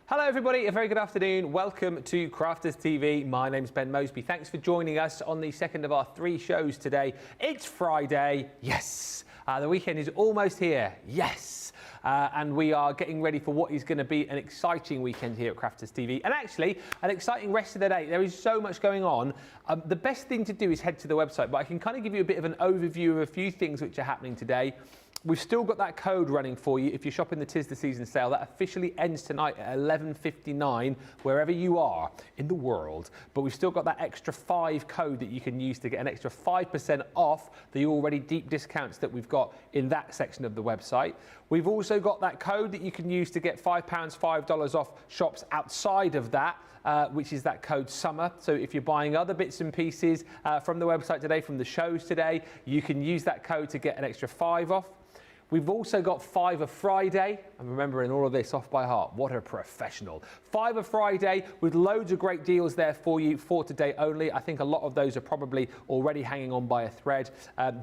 Hello everybody, a very good afternoon. Welcome to Crafters TV. My name's Ben Moseby. Thanks for joining us on the second of our 3 shows today. It's Friday, yes. The weekend is almost here, yes. And we are getting ready for what is going to be an exciting weekend here at Crafters TV. And actually, an exciting rest of the day. There is so much going on. The best thing to do is head to the website, but I can kind of give you a bit of an overview of a few things which are happening today. We've still got that code running for you if you're shopping the 'Tis the Season sale. That officially ends tonight at 11:59, wherever you are in the world. But we've still got that extra 5 code that you can use to get an extra 5% off the already deep discounts that we've got in that section of the website. We've also got that code that you can use to get £5, $5 off shops outside of that, which is that code SUMMER. So if you're buying other bits and pieces from the website today, from the shows today, you can use that code to get an extra 5 off. We've also got Fiver Friday. I'm remembering all of this off by heart. What a professional. Fiver Friday with loads of great deals there for you for today only. I think a lot of those are probably already hanging on by a thread.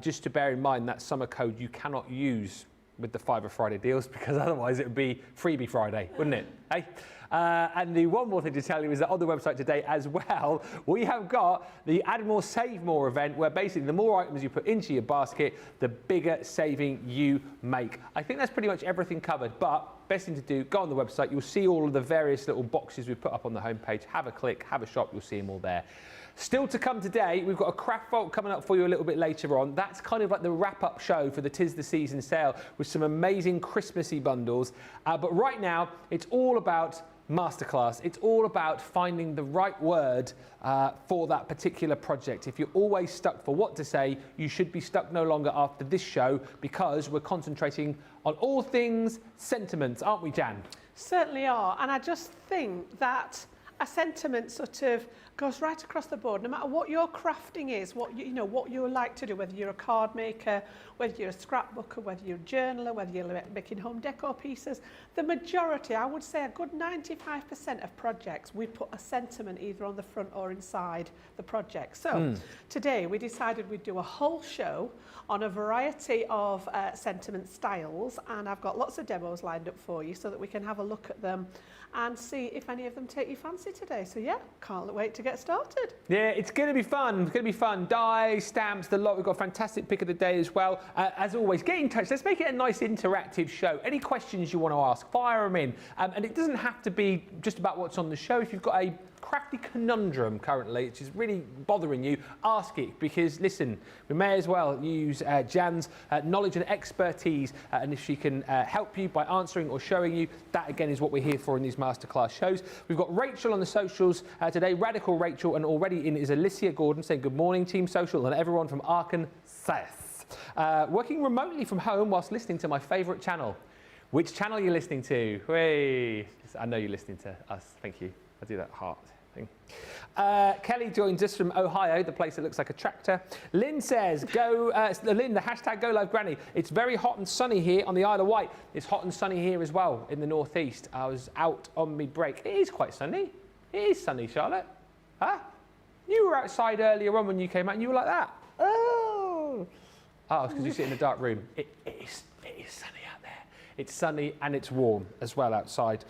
Just to bear in mind that summer code you cannot use with the Fiver Friday deals, because otherwise it would be Freebie Friday, wouldn't it? Hey? And the one more thing to tell you is that on the website today as well, we have got the Add More Save More event, where basically the more items you put into your basket, the bigger saving you make. I think that's pretty much everything covered, but best thing to do, go on the website, you'll see all of the various little boxes we've put up on the homepage. Have a click, have a shop, you'll see them all there. Still to come today, we've got a craft vault coming up for you a little bit later on. That's kind of like the wrap-up show for the 'Tis the Season sale with some amazing Christmassy bundles. But right now, it's all about Masterclass. It's all about finding the right word for that particular project. If you're always stuck for what to say, you should be stuck no longer after this show, because we're concentrating on all things sentiments, aren't we, Jan? Certainly are. And I just think that a sentiment sort of goes right across the board, no matter what your crafting is, what what you like to do, whether you're a card maker, whether you're a scrapbooker, whether you're a journaler, whether you're making home decor pieces. The majority, I would say a good 95% of projects, we put a sentiment either on the front or inside the project. So today we decided we'd do a whole show on a variety of sentiment styles, and I've got lots of demos lined up for you so that we can have a look at them and see if any of them take your fancy today. So yeah, can't wait to get started. Yeah, it's going to be fun. It's going to be fun. Dies, stamps, the lot. We've got a fantastic pick of the day as well. As always, get in touch. Let's make it a nice interactive show. Any questions you want to ask, fire them in. And it doesn't have to be just about what's on the show. If you've got a crafty conundrum currently, which is really bothering you, ask it, because listen, we may as well use Jan's knowledge and expertise, and if she can help you by answering or showing you, that again is what we're here for in these masterclass shows. We've got Rachel on the socials today, Radical Rachel, and already in is Alicia Gordon saying good morning, Team Social, and everyone from Arkansas. Working remotely from home whilst listening to my favourite channel. Which channel are you listening to? Hey, I know you're listening to us. Thank you. I do that heart thing. Kelly joins us from Ohio, the place that looks like a tractor. Lynn says, Lynn, the hashtag Go Live Granny. It's very hot and sunny here on the Isle of Wight. It's hot and sunny here as well in the northeast. I was out on my break. It is quite sunny. It is sunny, Charlotte. Huh? You were outside earlier on when you came out and you were like that. Oh, it's because you sit in a dark room. It is sunny. It's sunny and it's warm as well outside.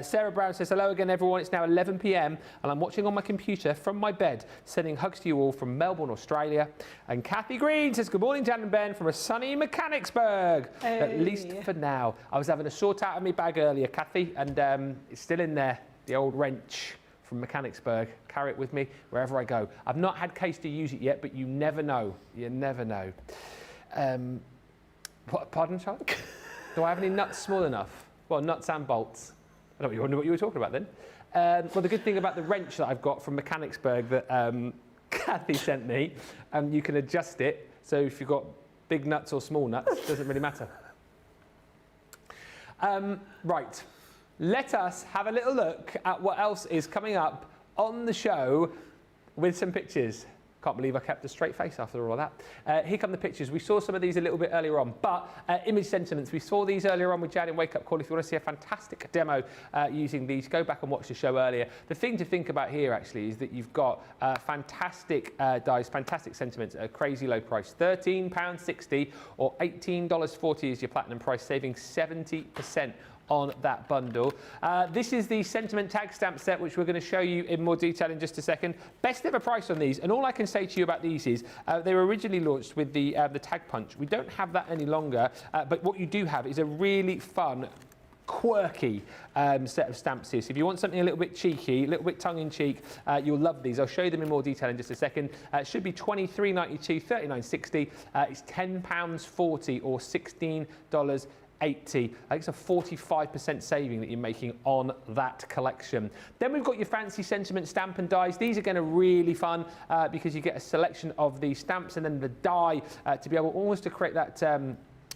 Sarah Brown says, hello again, everyone. It's now 11 p.m. and I'm watching on my computer from my bed, sending hugs to you all from Melbourne, Australia. And Kathy Green says, good morning, Jan and Ben, from a sunny Mechanicsburg, at least for now. I was having a sort out of my bag earlier, Kathy, and it's still in there, the old wrench from Mechanicsburg. Carry it with me wherever I go. I've not had case to use it yet, but you never know. You never know. Pardon, Charlotte? Do I have any nuts small enough? Well, nuts and bolts. I don't know what you were talking about then. Well, the good thing about the wrench that I've got from Mechanicsburg that Kathy sent me, you can adjust it. So if you've got big nuts or small nuts, it doesn't really matter. Right, let us have a little look at what else is coming up on the show with some pictures. Can't believe I kept a straight face after all of that. Here come the pictures. We saw some of these a little bit earlier on, but image sentiments. We saw these earlier on with Jan in Wake Up Call. If you want to see a fantastic demo using these, go back and watch the show earlier. The thing to think about here actually is that you've got fantastic dies, fantastic sentiments at a crazy low price. £13.60 or $18.40 is your platinum price, saving 70% on that bundle. This is the sentiment tag stamp set, which we're going to show you in more detail in just a second. Best ever price on these, and all I can say to you about these is they were originally launched with the tag punch. We don't have that any longer, but what you do have is a really fun, quirky set of stamps here. So if you want something a little bit cheeky, a little bit tongue-in-cheek, you'll love these. I'll show you them in more detail in just a second. It should be $23.92, $39.60. It's £10.40 or $16.80. I think it's a 45% saving that you're making on that collection. Then we've got your fancy sentiment stamp and dies. These are going to really fun because you get a selection of the stamps and then the die to be able almost to create that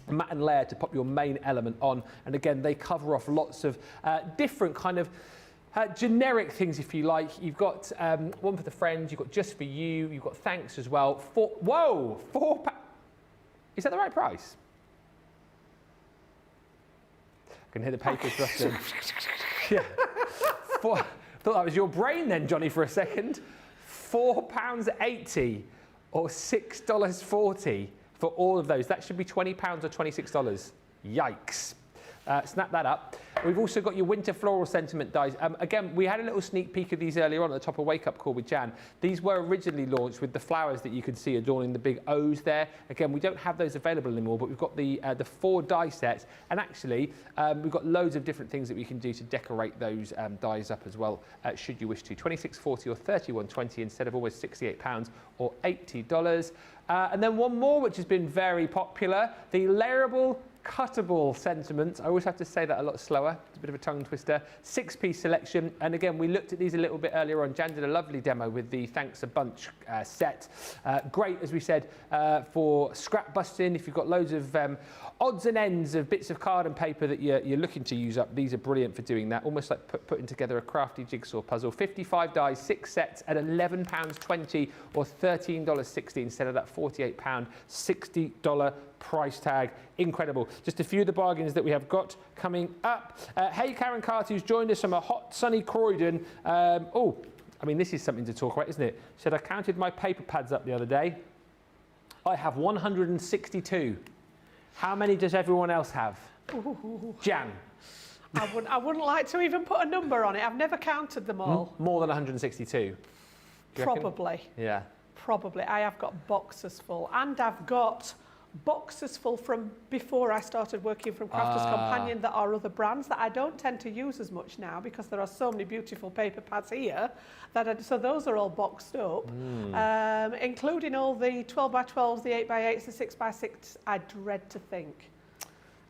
matte and layer to pop your main element on. And again, they cover off lots of different kind of generic things, if you like. You've got one for the friends, you've got just for you, you've got thanks as well. £4. Is that the right price? I can hear the papers rustling. Yeah. Thought that was your brain then, Johnny, for a second. £4.80 or $6.40 for all of those. That should be £20 or $26. Yikes. Snap that up. We've also got your winter floral sentiment dies. Again, we had a little sneak peek of these earlier on at the top of Wake Up Call with Jan. These were originally launched with the flowers that you could see adorning the big O's there. Again, we don't have those available anymore, but we've got the 4 die sets. And actually, we've got loads of different things that we can do to decorate those dies up as well, should you wish to. $26.40 or $31.20 instead of always £68 or $80. And then one more, which has been very popular, the Layerable cuttable sentiment. I always have to say that a lot slower. It's a bit of a tongue twister. 6-piece selection. And again, we looked at these a little bit earlier on. Jan did a lovely demo with the Thanks a Bunch set. Great, as we said, for scrap busting. If you've got loads of odds and ends of bits of card and paper that you're looking to use up, these are brilliant for doing that. Almost like putting together a crafty jigsaw puzzle. 55 dies, 6 sets at £11.20 or $13.60 instead of that £48, $60 price tag. Incredible. Just a few of the bargains that we have got coming up. Hey, Karen Carter, who's joined us from a hot, sunny Croydon. I mean, this is something to talk about, isn't it? Said, I counted my paper pads up the other day. I have 162. How many does everyone else have? Ooh. Jan? I wouldn't like to even put a number on it. I've never counted them all. More than 162? Probably. Yeah. Probably. I have got boxes full. And I've got boxes full from before I started working from Crafters Companion that are other brands that I don't tend to use as much now because there are so many beautiful paper pads here. So those are all boxed up, including all the 12x12s, the 8x8s, the 6x6. I dread to think.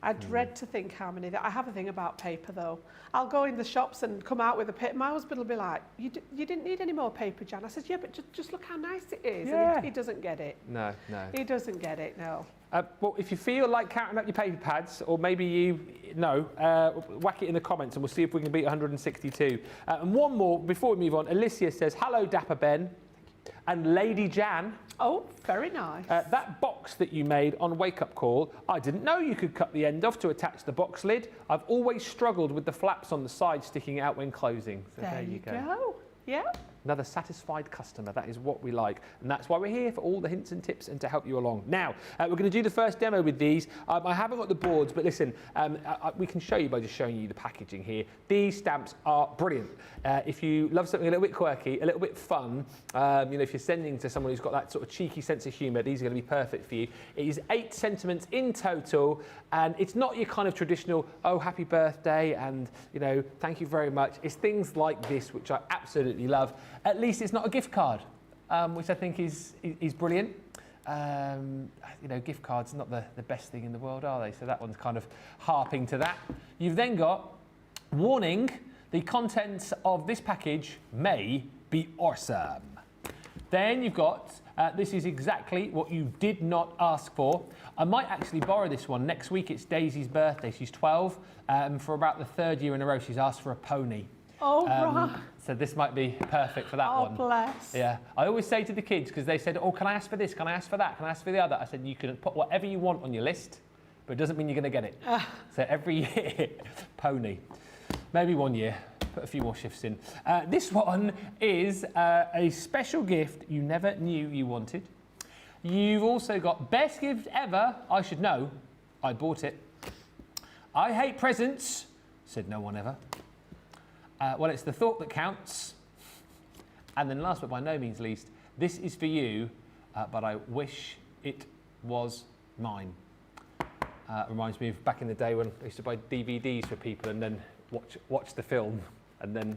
I dread to think how many. I have a thing about paper though. I'll go in the shops and come out with a paper. My husband will be like, you didn't need any more paper, Jan. I said, yeah, but just look how nice it is. Yeah. And he doesn't get it. No. He doesn't get it, no. Well, if you feel like counting up your paper pads, or maybe whack it in the comments and we'll see if we can beat 162. And one more, before we move on, Alicia says, hello, Dapper Ben. And Lady Jan. Oh, very nice. That box that you made on Wake Up Call, I didn't know you could cut the end off to attach the box lid. I've always struggled with the flaps on the side sticking out when closing. So there you go. Yeah. Another satisfied customer. That is what we like. And that's why we're here, for all the hints and tips and to help you along. Now, we're going to do the first demo with these. I haven't got the boards, but listen, we can show you by just showing you the packaging here. These stamps are brilliant. If you love something a little bit quirky, a little bit fun, if you're sending to someone who's got that sort of cheeky sense of humour, these are going to be perfect for you. It is 8 sentiments in total, and it's not your kind of traditional, oh, happy birthday, and, thank you very much. It's things like this, which I absolutely love. At least it's not a gift card, which I think is brilliant. Gift cards are not the best thing in the world, are they? So that one's kind of harping to that. You've then got, warning, the contents of this package may be awesome. Then you've got, this is exactly what you did not ask for. I might actually borrow this one. Next week it's Daisy's birthday. She's 12. For about the 3rd year in a row, she's asked for a pony. Oh, right. So this might be perfect for that one. Oh, bless. Yeah. I always say to the kids, because they said, oh, can I ask for this? Can I ask for that? Can I ask for the other? I said, you can put whatever you want on your list, but it doesn't mean you're going to get it. So every year, pony. Maybe 1 year. Put a few more shifts in. This one is a special gift you never knew you wanted. You've also got best gift ever. I should know. I bought it. I hate presents. Said no one ever. Well, it's the thought that counts. And then last but by no means least, this is for you, but I wish it was mine. Reminds me of back in the day when I used to buy DVDs for people and then watch the film and then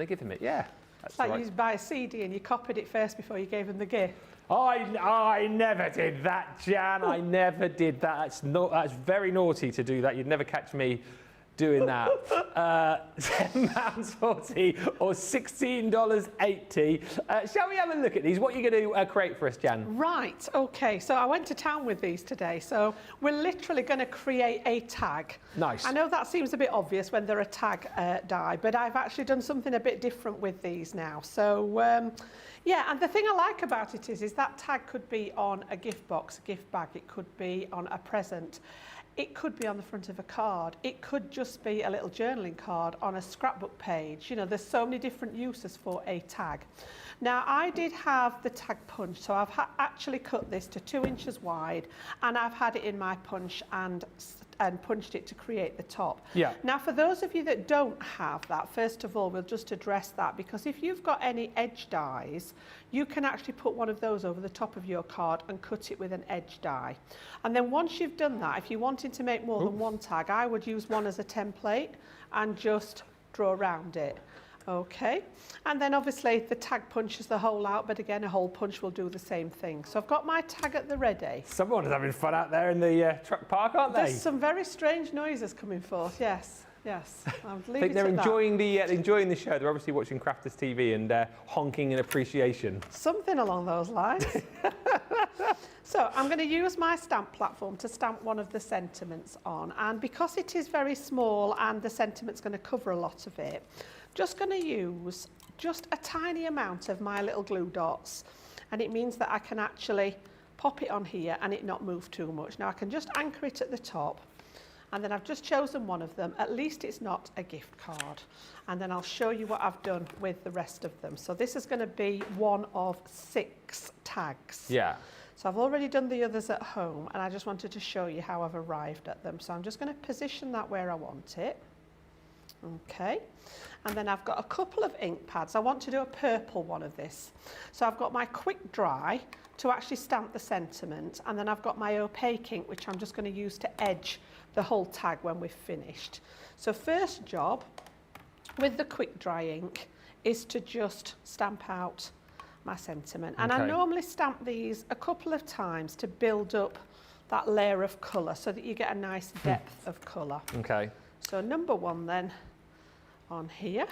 give them it. Yeah, that's It's like right. you buy a CD and you copied it first before you gave them the gift. I never did that, Jan. I never did that. That's very naughty to do that. You'd never catch me doing that. £10.40 or $16.80. Shall we have a look at these? What are you going to create for us, Jan? Right, okay, so I went to town with these today. So we're literally going to create a tag. Nice. I know that seems a bit obvious when they're a tag die, but I've actually done something a bit different with these now. So, yeah, and the thing I like about it is that tag could be on a gift box, a gift bag. It could be on a present. It could be on the front of a card. It could just be a little journaling card on a scrapbook page. There's so many different uses for a tag. Now, I did have the tag punch, so I've actually cut this to 2 inches wide, and I've had it in my punch and and punched it to create the top. Yeah. Now, for those of you that don't have that, first of all, we'll just address that, because if you've got any edge dies, you can actually put one of those over the top of your card and cut it with an edge die. And then once you've done that, if you're wanting to make more than one tag, I would use one as a template and just draw around it. Okay, and then obviously the tag punches the hole out, but again, a hole punch will do the same thing. So I've got my tag at the ready. Someone is having fun out there in the truck park, aren't they? There's some very strange noises coming forth, yes. Yes, I'll leave I think they're it at enjoying the show. They're obviously watching Crafters TV and honking in appreciation. Something along those lines. So I'm going to use my stamp platform to stamp one of the sentiments on, and because it is very small and the sentiment's going to cover a lot of it, just going to use just a tiny amount of my little glue dots, and it means that I can actually pop it on here and it not move too much. Now I can just anchor it at the top, and then I've just chosen one of them. At least it's not a gift card. And then I'll show you what I've done with the rest of them. So this is going to be one of 6 tags. Yeah. So I've already done the others at home, and I just wanted to show you how I've arrived at them. So I'm just going to position that where I want it. Okay, and then I've got a couple of ink pads. I want to do a purple one of this. So I've got my quick dry to actually stamp the sentiment, and then I've got my opaque ink, which I'm just going to use to edge the whole tag when we've finished. So first job with the quick dry ink is to just stamp out my sentiment. And I normally stamp these a couple of times to build up that layer of colour so that you get a nice depth of colour. Okay. So number 1 then on here.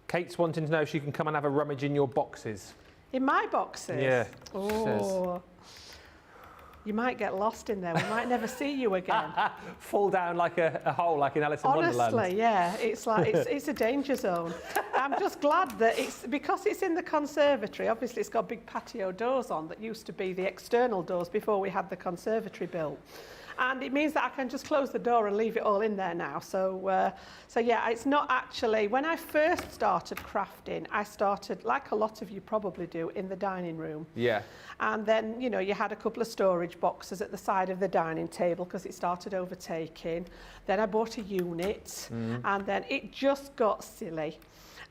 Kate's wanting to know if she can come and have a rummage in your boxes. In my boxes? Yeah. Oh. You might get lost in there. We might never see you again. Fall down like a hole, like in Alice in Wonderland. Honestly, yeah. It's like it's a danger zone. I'm just glad that because it's in the conservatory. Obviously, it's got big patio doors on that used to be the external doors before we had the conservatory built. And it means that I can just close the door and leave it all in there now. So yeah, it's not actually, when I first started crafting, I started, like a lot of you probably do, in the dining room. Yeah. And then, you know, you had a couple of storage boxes at the side of the dining table because it started overtaking. Then I bought a unit, and then it just got silly.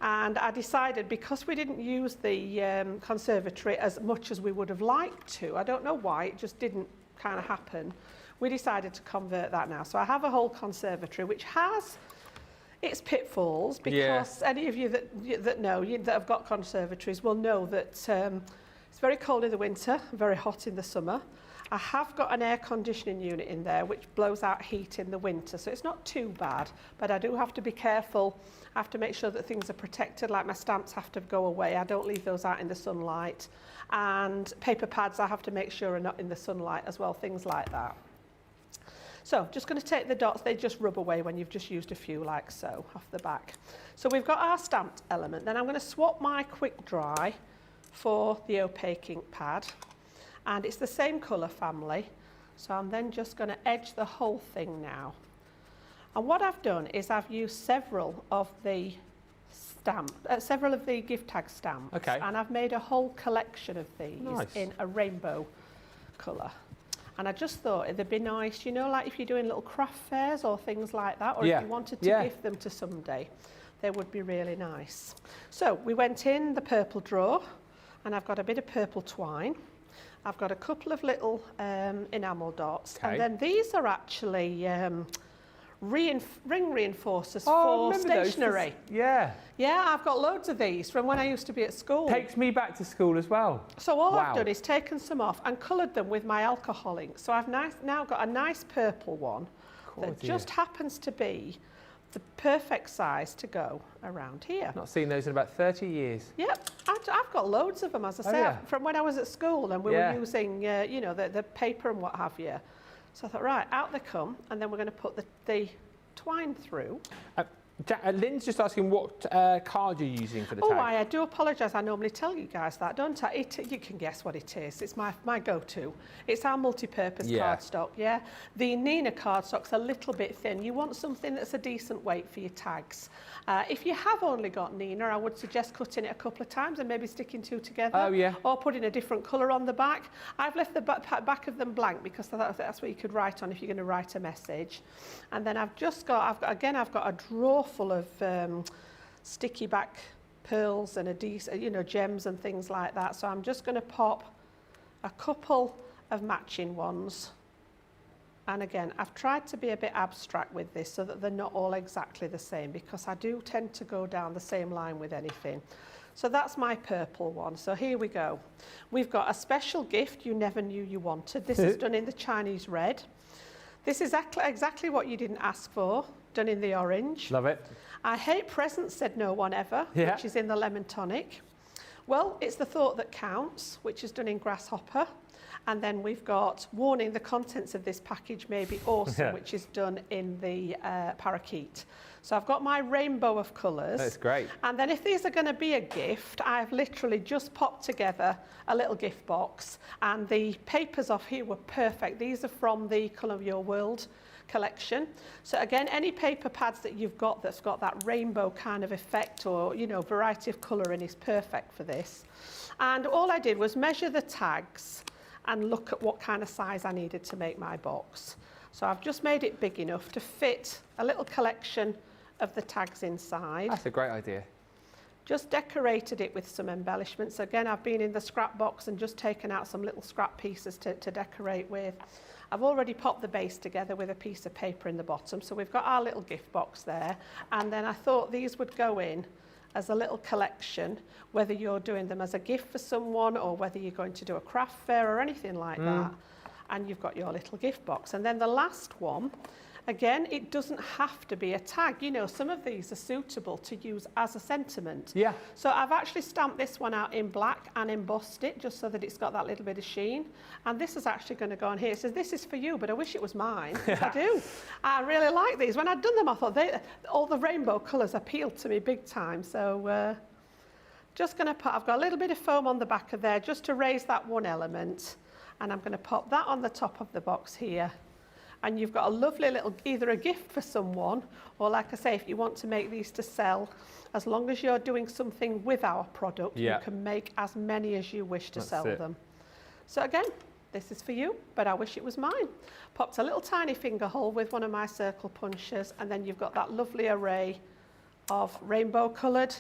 And I decided, because we didn't use the conservatory as much as we would have liked to, I don't know why, it just didn't kind of happen. We decided to convert that now. So I have a whole conservatory, which has its pitfalls, because any of you that know, that have got conservatories will know that it's very cold in the winter, very hot in the summer. I have got an air conditioning unit in there which blows out heat in the winter, so it's not too bad, but I do have to be careful. I have to make sure that things are protected, like my stamps have to go away. I don't leave those out in the sunlight. And paper pads I have to make sure are not in the sunlight as well, things like that. So just going to take the dots, they just rub away when you've just used a few, like so, off the back. So we've got our stamped element. Then I'm going to swap my quick dry for the opaque ink pad. And it's the same colour family. So I'm then just going to edge the whole thing now. And what I've done is I've used several of the gift tag stamps. Okay. And I've made a whole collection of these in a rainbow colour. And I just thought they'd be nice, you know, like if you're doing little craft fairs or things like that, or if you wanted to gift them to somebody, they would be really nice. So we went in the purple drawer, and I've got a bit of purple twine. I've got a couple of little enamel dots, and then these are actually ring reinforcers for stationery. Yeah. Yeah, I've got loads of these from when I used to be at school. Takes me back to school as well. So all I've done is taken some off and coloured them with my alcohol ink. So I've now got a nice purple one that just happens to be the perfect size to go around here. Not seen those in about 30 years. Yep, I've got loads of them, as I say, from when I was at school, and we were using, you know, the paper and what have you. So I thought, right, out they come, and then we're going to put the twine through. Lynn's just asking what card you're using for the Oh, tag. I do apologise. I normally tell you guys that, don't I? You can guess what it is. It's my go-to. It's our multi-purpose cardstock, yeah? The Nina cardstock's a little bit thin. You want something that's a decent weight for your tags. If you have only got Nina, I would suggest cutting it a couple of times and maybe sticking two together. Oh, yeah. Or putting a different colour on the back. I've left the back of them blank because that's what you could write on if you're going to write a message. And then I've got a drawer full of sticky back pearls and gems and things like that. So I'm just going to pop a couple of matching ones. And again, I've tried to be a bit abstract with this so that they're not all exactly the same, because I do tend to go down the same line with anything. So that's my purple one. So here we go. We've got a special gift you never knew you wanted. This is done in the Chinese red. This is exactly what you didn't ask for, done in the orange. Love it. I hate presents, said no one ever, which is in the lemon tonic. Well, it's the thought that counts, which is done in grasshopper. And then we've got warning, the contents of this package may be awesome, which is done in the parakeet. So I've got my rainbow of colours. That's great. And then if these are going to be a gift, I've literally just popped together a little gift box. And the papers off here were perfect. These are from the Colour of Your World collection. So again, any paper pads that you've got that's got that rainbow kind of effect or, variety of colouring is perfect for this. And all I did was measure the tags and look at what kind of size I needed to make my box. So I've just made it big enough to fit a little collection of the tags inside. That's a great idea. Just decorated it with some embellishments. Again, I've been in the scrap box and just taken out some little scrap pieces to decorate with. I've already popped the base together with a piece of paper in the bottom. So we've got our little gift box there. And then I thought these would go in as a little collection, whether you're doing them as a gift for someone or whether you're going to do a craft fair or anything like that. And you've got your little gift box. And then the last one, again, it doesn't have to be a tag. Some of these are suitable to use as a sentiment. Yeah. So I've actually stamped this one out in black and embossed it just so that it's got that little bit of sheen. And this is actually going to go on here. It says, this is for you, but I wish it was mine. I do. I really like these. When I'd done them, I thought all the rainbow colours appealed to me big time. So just going to I've got a little bit of foam on the back of there just to raise that one element. And I'm going to pop that on the top of the box here. And you've got a lovely little, either a gift for someone, or like I say, if you want to make these to sell, as long as you're doing something with our product, you can make as many as you wish to sell them. So again, this is for you, but I wish it was mine. Popped a little tiny finger hole with one of my circle punchers, and then you've got that lovely array of rainbow coloured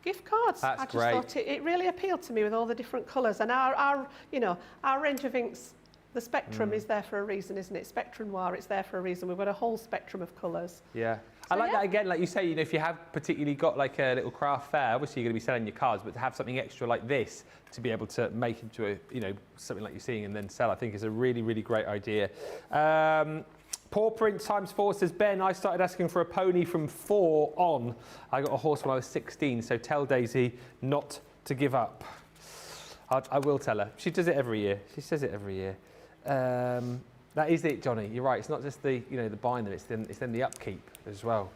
gift cards. That's I just great. thought it really appealed to me with all the different colours. And our range of inks, the spectrum is there for a reason, isn't it? Spectrum Noir, it's there for a reason. We've got a whole spectrum of colours. Yeah. So I like that again, like you say, if you have particularly got like a little craft fair, obviously you're going to be selling your cards, but to have something extra like this to be able to make into a, something like you're seeing and then sell, I think is a really, really great idea. Paw Print times 4 says, Ben, I started asking for a pony from 4 on. I got a horse when I was 16, so tell Daisy not to give up. I will tell her. She does it every year. She says it every year. That is it, Johnny. You're right. It's not just the buying them. It's then the upkeep as well.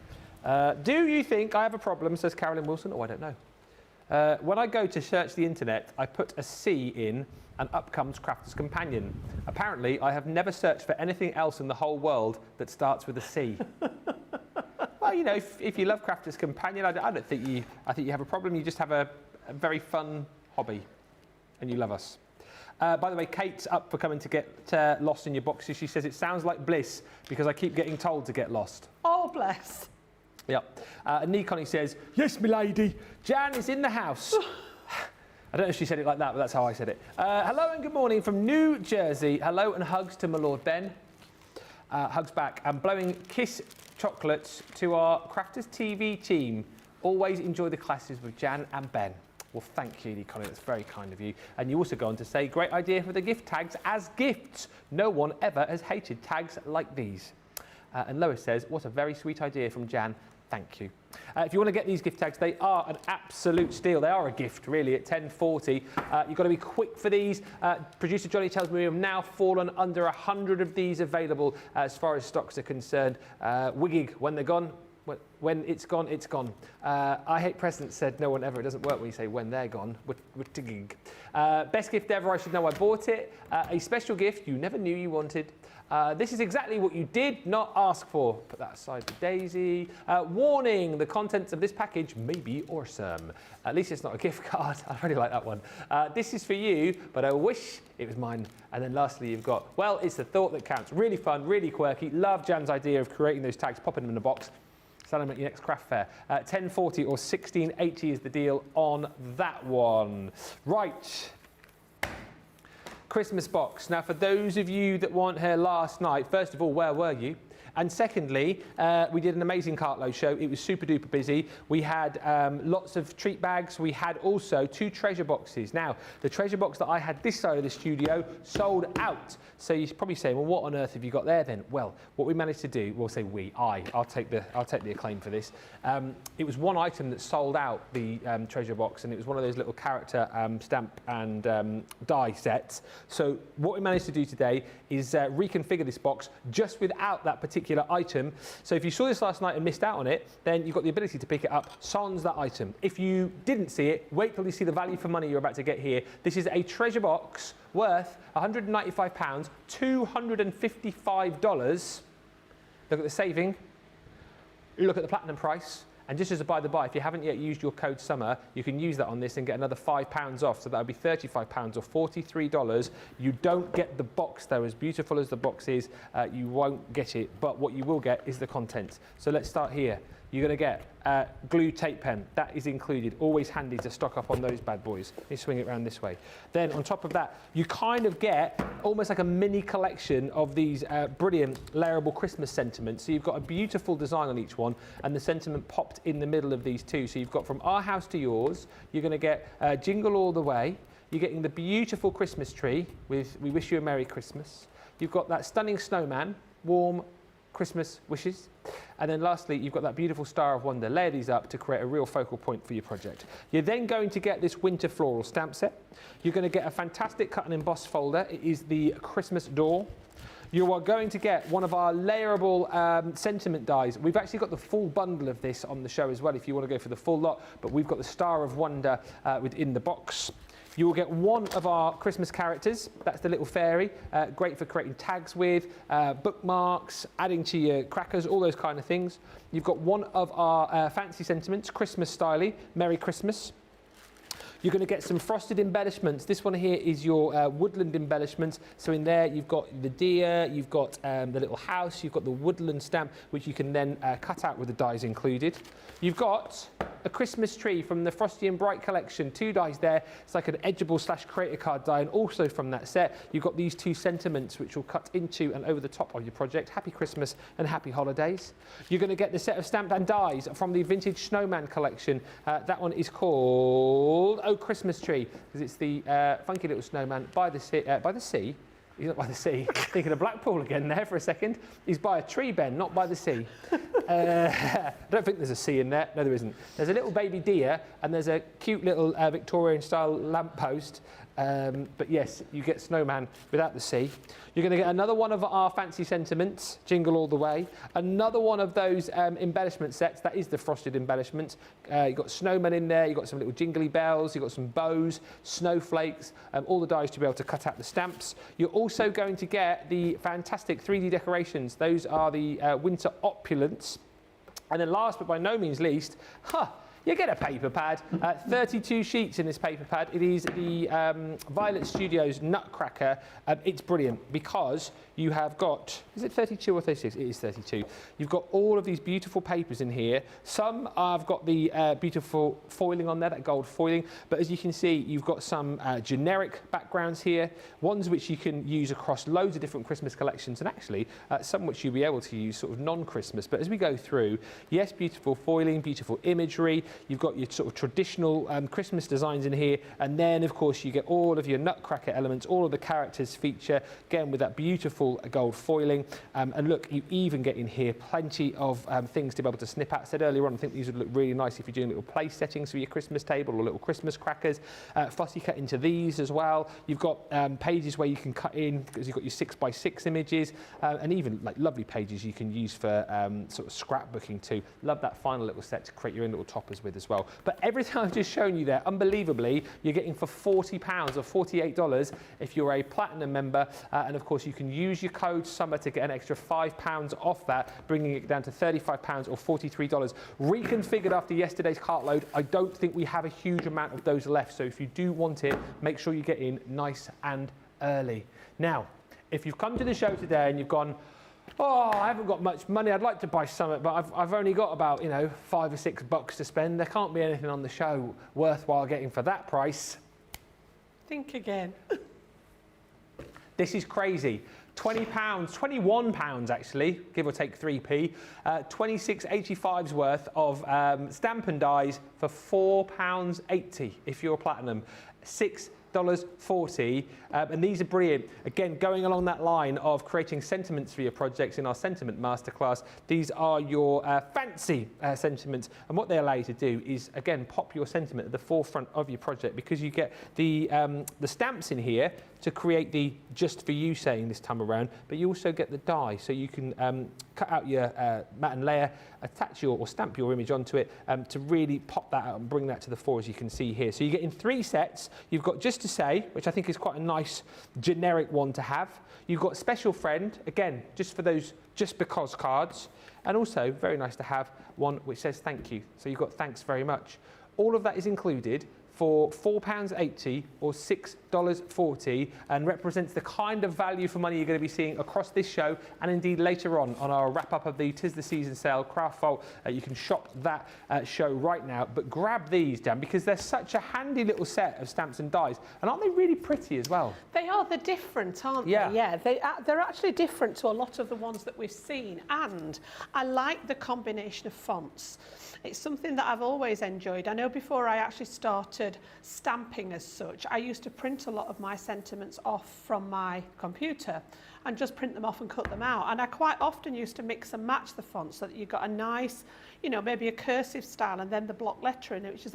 Do you think I have a problem? Says Carolyn Wilson. Oh, I don't know. When I go to search the internet, I put a C in, and up comes Crafter's Companion. Apparently, I have never searched for anything else in the whole world that starts with a C. Well, if you love Crafter's Companion, I don't think you. I think you have a problem. You just have a very fun hobby, and you love us. By the way, Kate's up for coming to get lost in your boxes. She says, it sounds like bliss because I keep getting told to get lost. Oh, bless. Yep. Nikoni says, yes, milady, Jan is in the house. I don't know if she said it like that, but that's how I said it. Hello and good morning from New Jersey. Hello and hugs to my Lord Ben. Hugs back. And blowing kiss chocolates to our Crafters TV team. Always enjoy the classes with Jan and Ben. Well, thank you, Connie. That's very kind of you. And you also go on to say, great idea for the gift tags as gifts. No one ever has hated tags like these. And Lois says, what a very sweet idea from Jan. Thank you. If you want to get these gift tags, they are an absolute steal. They are a gift, really, at $10.40. You've got to be quick for these. Producer Johnny tells me we have now fallen under 100 of these available as far as stocks are concerned. Wiggig, when they're gone, When it's gone, it's gone. I Hate Presents said no one ever. It doesn't work when you say when they're gone. Best gift ever, I should know I bought it. A special gift you never knew you wanted. This is exactly what you did not ask for. Put that aside for Daisy. Warning, the contents of this package may be awesome. At least it's not a gift card. I really like that one. This is for you, but I wish it was mine. And then lastly, you've got, well, it's the thought that counts. Really fun, really quirky. Love Jan's idea of creating those tags, popping them in a box. Sell them at your next craft fair. 10.40 or 16.80 is the deal on that one. Right. Christmas box. Now, for those of you that weren't here last night, first of all, where were you? And secondly, we did an amazing cartload show. It was super duper busy. We had lots of treat bags. We had also 2 treasure boxes. Now, the treasure box that I had this side of the studio sold out. So you're probably saying, well, what on earth have you got there then? Well, what we managed to do, we'll say I'll take the acclaim for this. It was one item that sold out, the treasure box, and it was one of those little character stamp and die sets. So what we managed to do today is reconfigure this box just without that particular item. So if you saw this last night and missed out on it, then you've got the ability to pick it up sans that item. If you didn't see it, wait till you see the value for money you're about to get here. This is a treasure box worth £195, $255. Look at the saving. Look at the platinum price. And just as a by the by, if you haven't yet used your code SUMMER, you can use that on this and get another £5 off. So that would be £35 or $43. You don't get the box though. As beautiful as the box is, you won't get it. But what you will get is the content. So let's start here. You're going to get glue tape pen. That is included. Always handy to stock up on those bad boys. Let me swing it around this way. Then on top of that, you kind of get almost like a mini collection of these brilliant layerable Christmas sentiments. So you've got a beautiful design on each one, and the sentiment popped in the middle of these two. So you've got from our house to yours. You're going to get Jingle All the Way. You're getting the beautiful Christmas tree with We Wish You a Merry Christmas. You've got that stunning snowman, warm Christmas wishes. And then lastly, you've got that beautiful Star of Wonder. Layer these up to create a real focal point for your project. You're then going to get this winter floral stamp set. You're going to get a fantastic cut and emboss folder. It is the Christmas door. You are going to get one of our layerable sentiment dies. We've actually got the full bundle of this on the show as well if you want to go for the full lot, but we've got the Star of Wonder within the box. You will get one of our Christmas characters. That's the little fairy. Great for creating tags with, bookmarks, adding to your crackers, all those kind of things. You've got one of our fancy sentiments, Christmas styly, Merry Christmas. You're going to get some frosted embellishments. This one here is your woodland embellishments. So in there you've got the deer, you've got the little house, you've got the woodland stamp, which you can then cut out with the dies included. You've got a Christmas tree from the Frosty and Bright collection. 2 dies there. It's like an edgeable / creator card die, and also from that set you've got these 2 sentiments which will cut into and over the top of your project. Happy Christmas and happy holidays. You're going to get the set of stamped and dies from the vintage snowman collection. That one is called Christmas Tree, because it's the funky little snowman by the sea. He's not by the sea. Thinking of Blackpool again there for a second. He's by a tree, Ben, not by the sea. I don't think there's a sea in there. No, there isn't. There's a little baby deer, and there's a cute little Victorian-style lamppost. But yes, you get snowman without the sea. You're going to get another one of our fancy sentiments, Jingle All the Way. Another one of those embellishment sets. That is the frosted embellishment. You've got snowmen in there. You've got some little jingly bells. You've got some bows, snowflakes, all the dies to be able to cut out the stamps. You're also going to get the fantastic 3D decorations. Those are the winter opulence. And then last but by no means least, you get a paper pad, 32 sheets in this paper pad. It is the Violet Studios Nutcracker. It's brilliant because you have got, is it 32 or 36? It is 32. You've got all of these beautiful papers in here. Some have got the beautiful foiling on there, that gold foiling. But as you can see, you've got some generic backgrounds here, ones which you can use across loads of different Christmas collections, and actually some which you'll be able to use sort of non-Christmas. But as we go through, yes, beautiful foiling, beautiful imagery. You've got your sort of traditional Christmas designs in here, and then of course you get all of your nutcracker elements, all of the characters feature, again with that beautiful gold foiling. And look, you even get in here plenty of things to be able to snip at. I said earlier on, I think these would look really nice if you're doing little place settings for your Christmas table or little Christmas crackers. Fussy cut into these as well. You've got pages where you can cut in, because you've got your 6x6 images, and even like lovely pages you can use for sort of scrapbooking too. Love that final little set to create your own little toppers with as well. But everything I've just shown you there, unbelievably, you're getting for £40 or $48 if you're a platinum member. And of course, you can use your code SUMMER to get an extra £5 off that, bringing it down to £35 or $43. Reconfigured after yesterday's cart load. I don't think we have a huge amount of those left. So if you do want it, make sure you get in nice and early. Now, if you've come to the show today and you've gone, oh, I haven't got much money, I'd like to buy something, but I've only got about, you know, $5 or $6 to spend. There can't be anything on the show worthwhile getting for that price. Think again. This is crazy. £20, £21 actually, give or take 3p, 26.85's worth of stamp and dies for £4.80 if you're a platinum. $6.40, and these are brilliant. Again, going along that line of creating sentiments for your projects in our sentiment masterclass, these are your fancy sentiments, and what they allow you to do is, again, pop your sentiment at the forefront of your project, because you get the stamps in here to create the just for you saying this time around, but you also get the die, so you can cut out your mat and layer, attach your or stamp your image onto it to really pop that out and bring that to the fore, as you can see here. So you get in 3 sets. You've got just to say, which I think is quite a nice generic one to have. You've got special friend, again, just for those just because cards, and also very nice to have one which says thank you. So you've got thanks very much. All of that is included for £4.80 or $6.40, and represents the kind of value for money you're going to be seeing across this show, and indeed later on our wrap-up of the Tis the Season sale, Craft Vault. You can shop that show right now, but grab these, Dan, because they're such a handy little set of stamps and dies, and aren't they really pretty as well? They are. They're different, aren't they? Yeah, they're actually different to a lot of the ones that we've seen, and I like the combination of fonts. It's something that I've always enjoyed. I know before I actually started stamping as such, I used to print a lot of my sentiments off from my computer and just print them off and cut them out. And I quite often used to mix and match the fonts so that you got a nice, you know, maybe a cursive style and then the block lettering, which is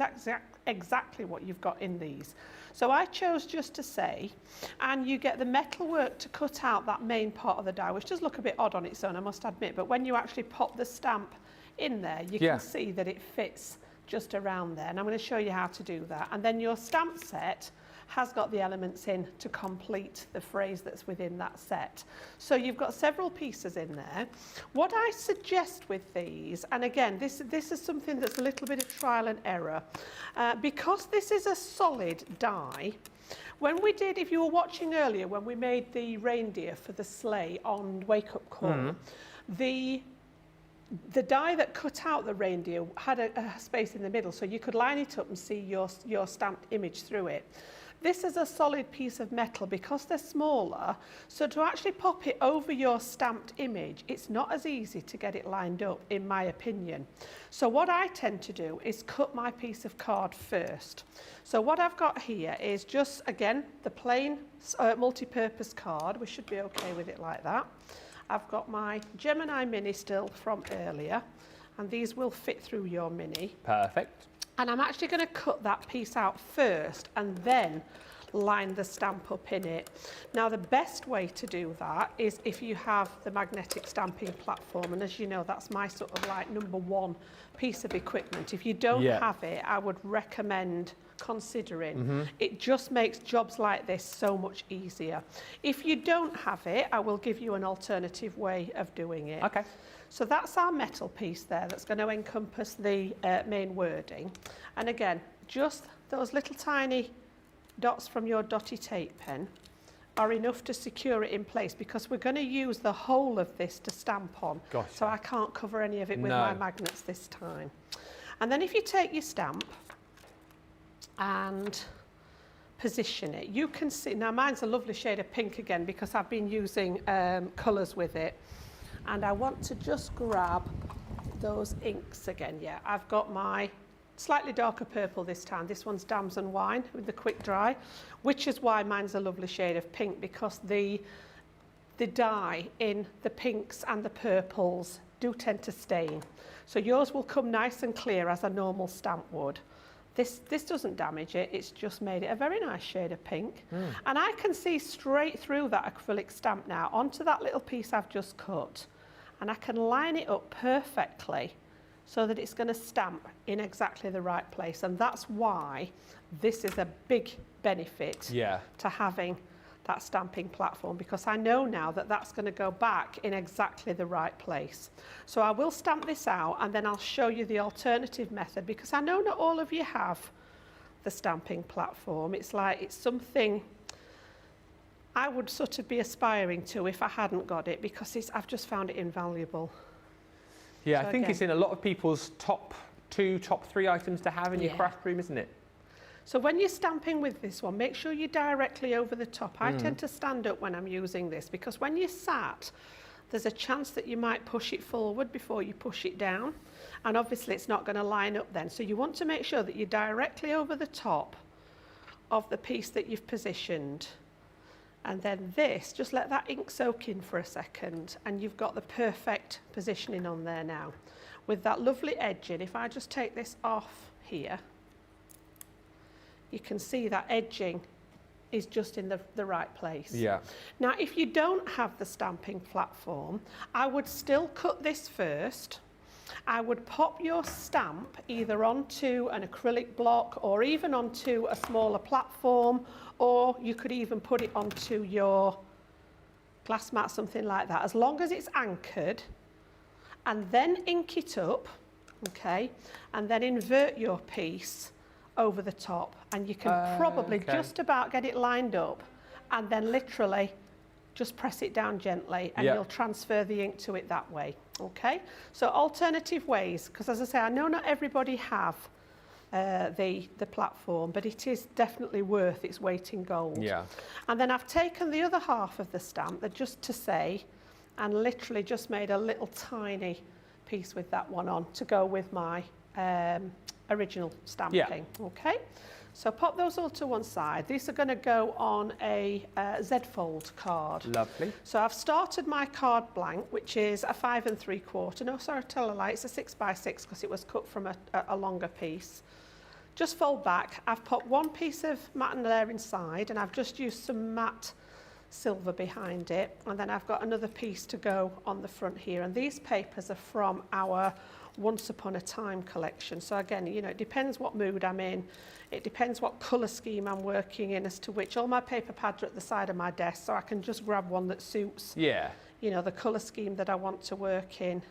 exactly what you've got in these. So I chose just to say, and you get the metalwork to cut out that main part of the die, which does look a bit odd on its own, I must admit, but when you actually pop the stamp in there, you can see that it fits just around there, and I'm going to show you how to do that. And then your stamp set has got the elements in to complete the phrase that's within that set. So you've got several pieces in there. What I suggest with these, and again, this is something that's a little bit of trial and error, because this is a solid die. When we did, if you were watching earlier, when we made the reindeer for the sleigh on Wake Up Call, the die that cut out the reindeer had a space in the middle, so you could line it up and see your stamped image through it. This is a solid piece of metal because they're smaller, so to actually pop it over your stamped image, it's not as easy to get it lined up, in my opinion. So what I tend to do is cut my piece of card first. So what I've got here is just, again, the plain multi-purpose card. We should be okay with it like that. I've got my Gemini Mini still from earlier, and these will fit through your Mini. Perfect. And I'm actually going to cut that piece out first and then line the stamp up in it. Now, the best way to do that is if you have the magnetic stamping platform, and as you know, that's my sort of like #1 piece of equipment. If you don't have it, I would recommend considering. It just makes jobs like this so much easier. If you don't have it, I will give you an alternative way of doing it. Okay. So that's our metal piece there that's going to encompass the main wording. And again, just those little tiny dots from your dotty tape pen are enough to secure it in place, because we're going to use the whole of this to stamp on. Gotcha. So I can't cover any of it with my magnets this time. And then if you take your stamp and position it, you can see, now mine's a lovely shade of pink again because I've been using colours with it. And I want to just grab those inks again. Yeah, I've got my slightly darker purple this time. This one's Damson Wine with the quick dry, which is why mine's a lovely shade of pink, because the dye in the pinks and the purples do tend to stain. So yours will come nice and clear as a normal stamp would. This doesn't damage it, it's just made it a very nice shade of pink. And I can see straight through that acrylic stamp now onto that little piece I've just cut, and I can line it up perfectly so that it's going to stamp in exactly the right place. And that's why this is a big benefit to having that stamping platform, because I know now that that's going to go back in exactly the right place. So I will stamp this out and then I'll show you the alternative method, because I know not all of you have the stamping platform. It's like, it's something I would sort of be aspiring to if I hadn't got it, because I've just found it invaluable. Yeah, So I think again, it's in a lot of people's top 2, top 3 items to have in your craft room, isn't it? So when you're stamping with this one, make sure you're directly over the top. I tend to stand up when I'm using this, because when you're sat, there's a chance that you might push it forward before you push it down. And obviously it's not going to line up then. So you want to make sure that you're directly over the top of the piece that you've positioned. And then this, just let that ink soak in for a second, and you've got the perfect positioning on there now. With that lovely edging, if I just take this off here, you can see that edging is just in the right place. Yeah. Now, if you don't have the stamping platform, I would still cut this first. I would pop your stamp either onto an acrylic block or even onto a smaller platform, or you could even put it onto your glass mat, something like that, as long as it's anchored, and then ink it up, okay, and then invert your piece over the top, and you can probably just about get it lined up, and then literally just press it down gently, and you'll transfer the ink to it that way. Okay, so alternative ways, because as I say, I know not everybody have the platform, but it is definitely worth its weight in gold. Yeah. And then I've taken the other half of the stamp, that just to say, and literally just made a little tiny piece with that one on to go with my original stamping. Okay, so pop those all to one side. These are going to go on a Z-fold card. Lovely. So I've started my card blank, which is a 5 3/4. No, sorry, tell a lie, it's a 6 by 6 because it was cut from a longer piece. Just fold back. I've put one piece of matte and layer inside, and I've just used some matte silver behind it, and then I've got another piece to go on the front here, and these papers are from our Once Upon a Time collection. So again, you know, it depends what mood I'm in, it depends what colour scheme I'm working in as to which. All my paper pads are at the side of my desk, so I can just grab one that suits, you know, the colour scheme that I want to work in.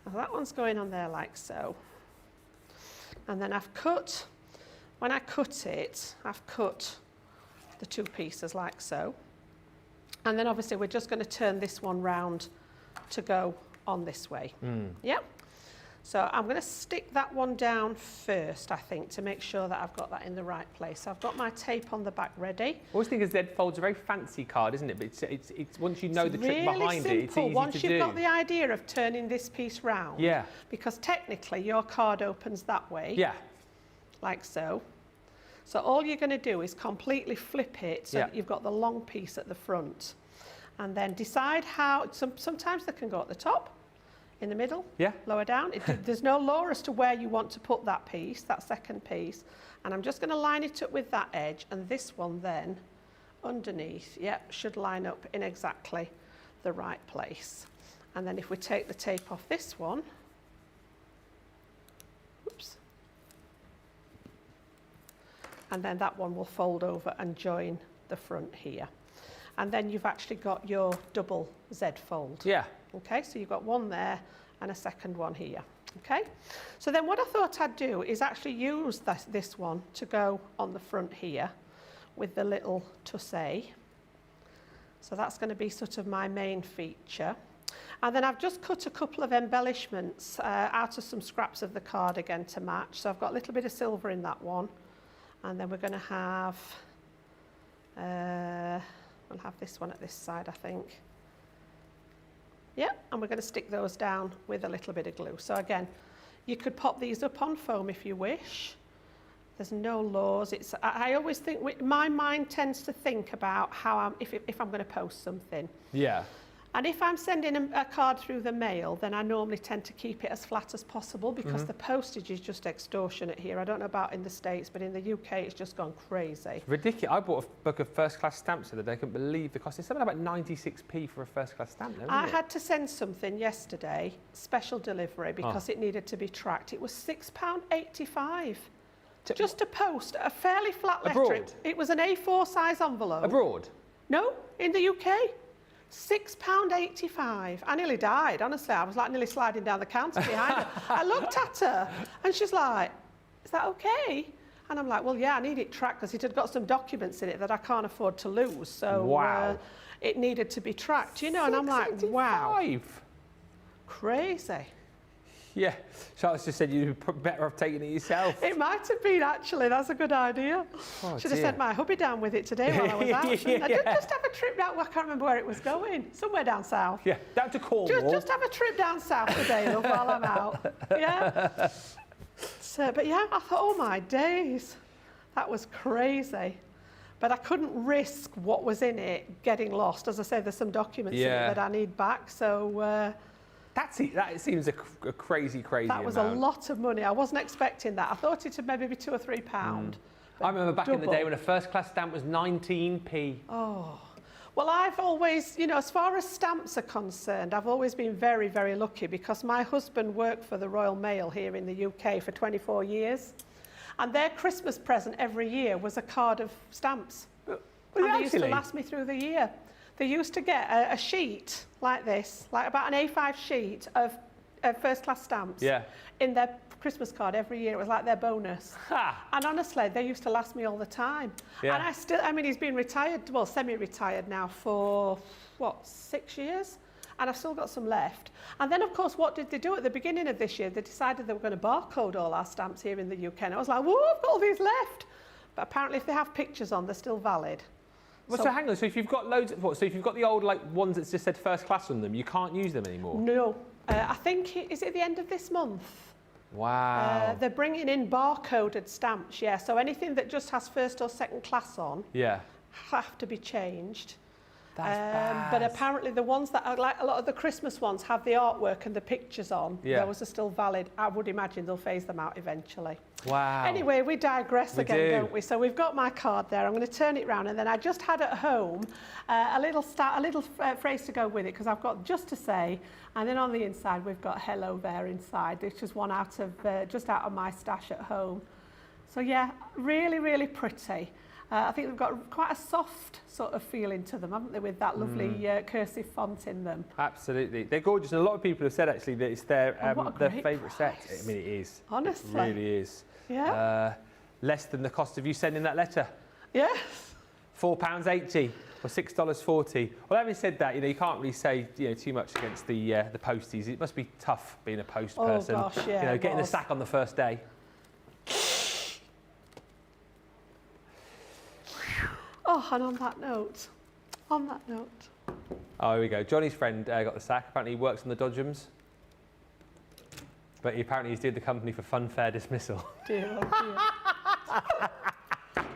Now that one's going on there like so. And then I've cut, when I cut it, I've cut the two pieces like so. And then obviously we're just going to turn this one round to go on this way. Yeah. So I'm going to stick that one down first, I think, to make sure that I've got that in the right place. So I've got my tape on the back ready. I always think a Z-fold's a very fancy card, isn't it? But it's once you know the trick behind it, it's easy once to you've do. got the idea of turning this piece round. Yeah. Because technically your card opens that way. Yeah. Like so. So all you're going to do is completely flip it so that you've got the long piece at the front. And then decide how, sometimes they can go at the top, in the middle, lower down. There's no law as to where you want to put that piece, that second piece. And I'm just going to line it up with that edge, and this one then underneath, should line up in exactly the right place. And then if we take the tape off this one, oops, and then that one will fold over and join the front here. And then you've actually got your double Z fold. Yeah. Okay, so you've got one there and a second one here. Okay, so then what I thought I'd do is actually use this one to go on the front here with the little tussé. So that's going to be sort of my main feature. And then I've just cut a couple of embellishments out of some scraps of the card again to match. So I've got a little bit of silver in that one. And then we're going to have, we'll have this one at this side, I think. Yeah, and we're going to stick those down with a little bit of glue. So again, You could pop these up on foam if you wish. There's no laws. I always think, my mind tends to think about how if I'm going to post something. Yeah. And if I'm sending a card through the mail, then I normally tend to keep it as flat as possible because the postage is just extortionate here. I don't know about in the States, but in the UK, it's just gone crazy. Ridiculous. I bought a book of first-class stamps the other day. I couldn't believe the cost. It's something about 96p for a first-class stamp, though, isn't I it? had to send something yesterday, special delivery, because it needed to be tracked. It was £6.85. Just to post a fairly flat letter. Abroad? It was an A4 size envelope. Abroad? No, in the UK. £6.85. I nearly died, honestly. I was like nearly sliding down the counter behind her. I looked at her and she's like, is that okay? And I'm like, well, yeah, I need it tracked because it had got some documents in it that I can't afford to lose. So wow. It needed to be tracked, you know, and I'm like, wow. Crazy. Yeah, Charlotte's just said you'd be better off taking it yourself. It might have been, actually. That's a good idea. Oh, should have sent my hubby down with it today while I was out. Yeah. I did just have a trip down, well, I can't remember where it was going. Somewhere down south. Yeah, down to Cornwall. Just have a trip down south today, love, while I'm out. Yeah. So, but yeah, I thought, oh my days, that was crazy. But I couldn't risk what was in it getting lost. As I say, there's some documents in it that I need back. So that seems a crazy that was amount. A lot of money. I wasn't expecting that. I thought it would maybe be £2 or £3. I remember back in the day when a first-class stamp was 19p. Oh. Well, I've always, you know, as far as stamps are concerned, I've always been very, very lucky because my husband worked for the Royal Mail here in the UK for 24 years. And their Christmas present every year was a card of stamps. And they used to last me through the year. They used to get a sheet like this, like about an A5 sheet of first-class stamps in their Christmas card every year. It was like their bonus. And honestly, they used to last me all the time. And I mean, he's been retired, well, semi-retired now for, what, 6 years? And I've still got some left. And then, of course, what did they do at the beginning of this year? They decided they were going to barcode all our stamps here in the UK. And I was like, whoa, I've got all these left. But apparently, if they have pictures on, they're still valid. Well, so hang on. So if you've got loads of so if you've got the old ones that just said first class on them, you can't use them anymore. No, I think is it the end of this month? Wow. They're bringing in barcoded stamps. Yeah. So anything that just has first or second class on, have to be changed. That's bad. But apparently the ones that are like a lot of the Christmas ones have the artwork and the pictures on. Those are still valid. I would imagine they'll phase them out eventually. Wow. Anyway, we digress again, don't we? So we've got my card there. I'm going to turn it round, and then I just had at home a little phrase to go with it because I've got just to say, and then on the inside we've got hello there inside, which is one out of just out of my stash at home. So yeah, really, really pretty. I think they've got quite a soft sort of feeling to them, haven't they, with that lovely cursive font in them. Absolutely. They're gorgeous, and a lot of people have said, actually, that it's their favourite set. I mean, it is. Honestly. It really is. Yeah. Less than the cost of you sending that letter. Yes. £4.80 or $6.40. Well, having said that, you know, you can't really say, you know, too much against the posties. It must be tough being a post person. Oh, gosh, yeah, you know, getting the sack on the first day. Oh, and on that note, Oh, here we go. Johnny's friend got the sack. Apparently he works on the Dodgems. But apparently he's doing the company for funfair dismissal. Dear, oh dear.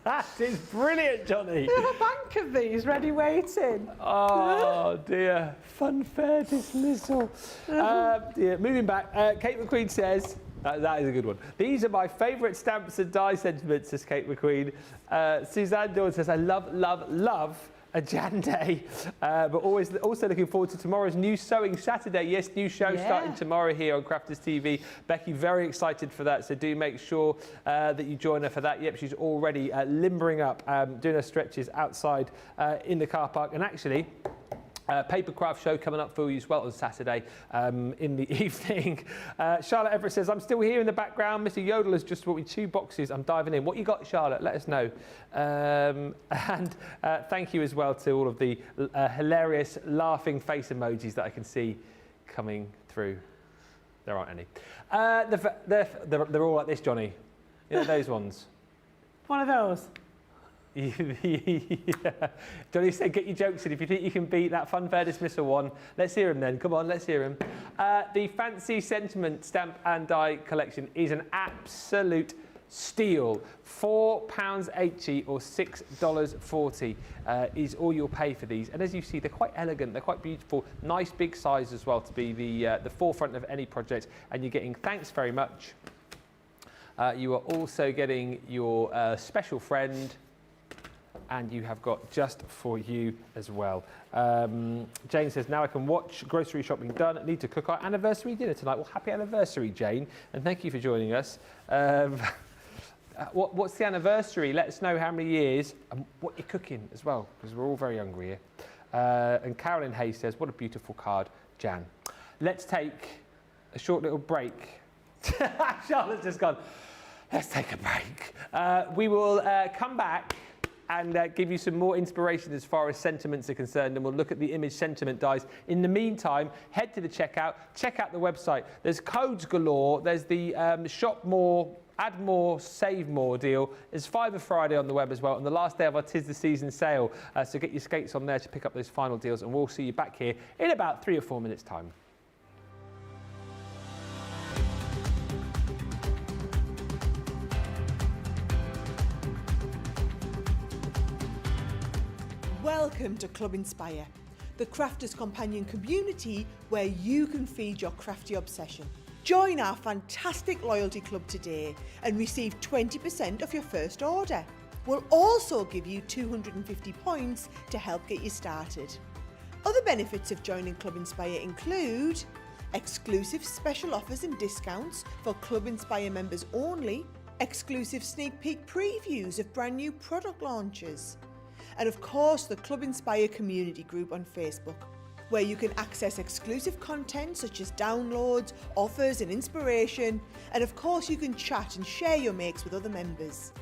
That is brilliant, Johnny. We have a bank of these ready waiting. Oh, dear. Funfair dismissal. Dear. Moving back, Kate McQueen says, that is a good one. These are my favourite stamps and die sentiments, says Kate McQueen. Suzanne Dawn says, I love a Jan Day, but also looking forward to tomorrow's new Sewing Saturday. Yes, new show starting tomorrow here on Crafters TV. Becky, very excited for that, so do make sure that you join her for that. Yep, she's already limbering up, doing her stretches outside in the car park. And actually, paper craft show coming up for you as well on Saturday in the evening. Charlotte Everett says, I'm still here in the background. Mr. Yodel has just brought me 2 boxes. I'm diving in. What you got, Charlotte? Let us know. And thank you as well to all of the hilarious laughing face emojis that I can see coming through. There aren't any. They're all like this, Johnny. You know those ones? One of those. Yeah. Johnny said, get your jokes in. If you think you can beat that funfair dismissal one, let's hear him then. Come on, let's hear him. The Fancy Sentiment Stamp and Die collection is an absolute steal. £4.80 or $6.40 is all you'll pay for these. And as you see, they're quite elegant, they're quite beautiful, nice big size as well to be the forefront of any project. And you're getting thanks very much. You are also getting your special friend, and you have got just for you as well. Jane says, now I can watch grocery shopping done. Need to cook our anniversary dinner tonight. Well, happy anniversary, Jane, and thank you for joining us. What's the anniversary? Let us know how many years and what you're cooking as well, because we're all very hungry here. And Carolyn Hayes says, what a beautiful card, Jan. Let's take a short little break. Charlotte's just gone, let's take a break. We will come back and give you some more inspiration as far as sentiments are concerned, and we'll look at the image sentiment dies. In the meantime, head to the checkout, check out the website. There's codes galore. There's the shop more, add more, save more deal. There's Fiver Friday on the web as well, and the last day of our Tis the Season sale. So get your skates on there to pick up those final deals, and we'll see you back here in about 3 or 4 minutes' time. Welcome to Club Inspire, the crafters' companion community where you can feed your crafty obsession. Join our fantastic loyalty club today and receive 20% of your first order. We'll also give you 250 points to help get you started. Other benefits of joining Club Inspire include exclusive special offers and discounts for Club Inspire members only, exclusive sneak peek previews of brand new product launches, and of course the Club Inspire community group on Facebook, where you can access exclusive content such as downloads, offers and inspiration, and of course you can chat and share your makes with other members.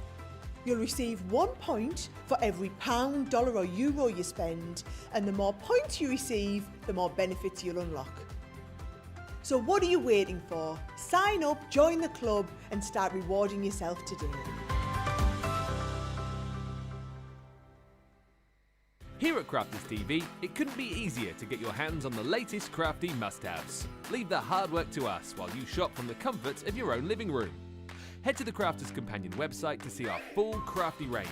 You'll receive 1 point for every £1, dollar or euro you spend, and the more points you receive, the more benefits you'll unlock. So what are you waiting for? Sign up, join the club and start rewarding yourself today. Here at Crafters TV, it couldn't be easier to get your hands on the latest crafty must-haves. Leave the hard work to us while you shop from the comfort of your own living room. Head to the Crafters Companion website to see our full crafty range,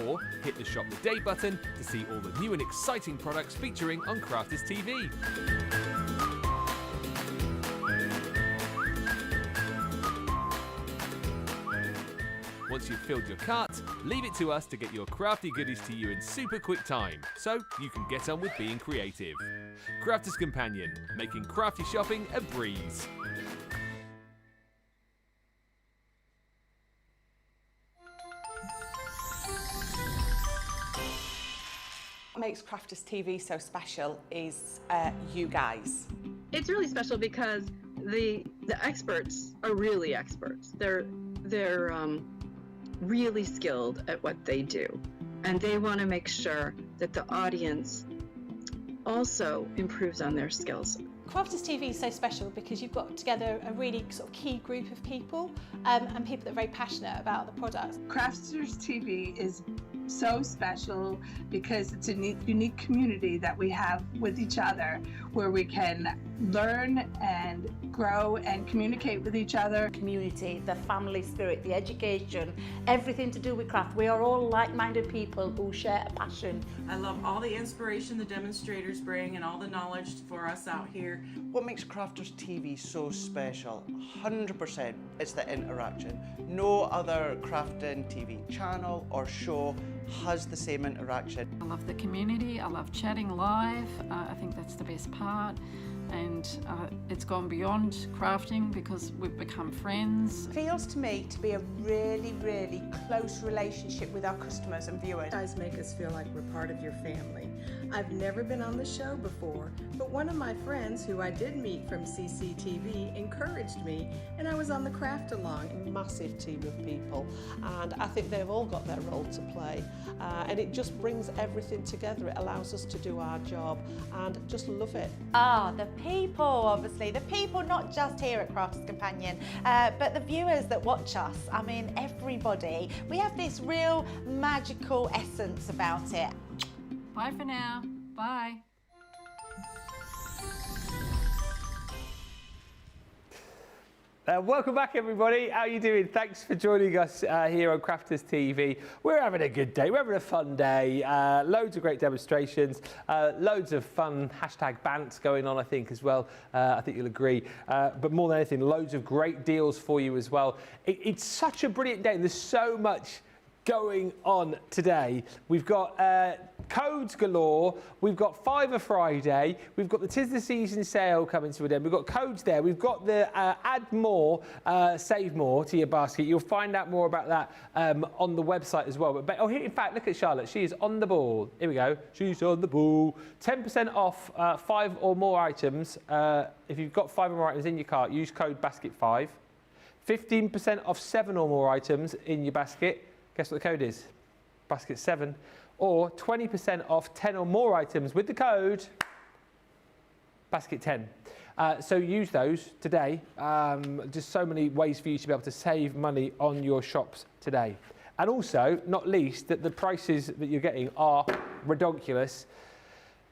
or hit the Shop the Day button to see all the new and exciting products featuring on Crafters TV. Once you've filled your cart, leave it to us to get your crafty goodies to you in super quick time, so you can get on with being creative. Crafters Companion, making crafty shopping a breeze. What makes Crafters TV so special is you guys. It's really special because the experts are really experts. They're really skilled at what they do, and they want to make sure that the audience also improves on their skills. Crafters TV is so special because you've got together a really sort of key group of people and people that are very passionate about the products. Crafters TV is so special because it's a unique community that we have with each other, where we can learn and grow and communicate with each other. Community, the family spirit, the education, everything to do with craft. We are all like-minded people who share a passion. I love all the inspiration the demonstrators bring and all the knowledge for us out here. What makes Crafters TV so special, 100%, it's the interaction. No other crafting TV channel or show has the same interaction. I love the community, I love chatting live, I think that's the best part. And it's gone beyond crafting because we've become friends. It feels to me to be a really, really close relationship with our customers and viewers. You guys make us feel like we're part of your family. I've never been on the show before, but one of my friends who I did meet from CCTV encouraged me, and I was on the craft along. Massive team of people, and I think they've all got their role to play, and it just brings everything together. It allows us to do our job and just love it. The people, obviously. The people not just here at Crafts Companion, but the viewers that watch us. I mean, everybody. We have this real magical essence about it. Bye for now. Bye. Welcome back, everybody. How are you doing? Thanks for joining us here on Crafters TV. We're having a good day. We're having a fun day. Loads of great demonstrations. Loads of fun hashtag bants going on, I think, as well. I think you'll agree. But more than anything, loads of great deals for you as well. It's such a brilliant day, and there's so much going on today. We've got codes galore, we've got Fiver Friday, we've got the 'Tis the Season sale coming to an end, we've got codes there, we've got the add more, save more to your basket. You'll find out more about that on the website as well. But in fact, look at Charlotte, she is on the ball. Here we go, she's on the ball. 10% off 5 or more items. If you've got 5 or more items in your cart, use code BASKET5. 15% off 7 or more items in your basket. Guess what the code is? Basket 7. Or 20% off 10 or more items with the code Basket 10. So use those today. Just so many ways for you to be able to save money on your shops today. And also, not least, that the prices that you're getting are redonkulous.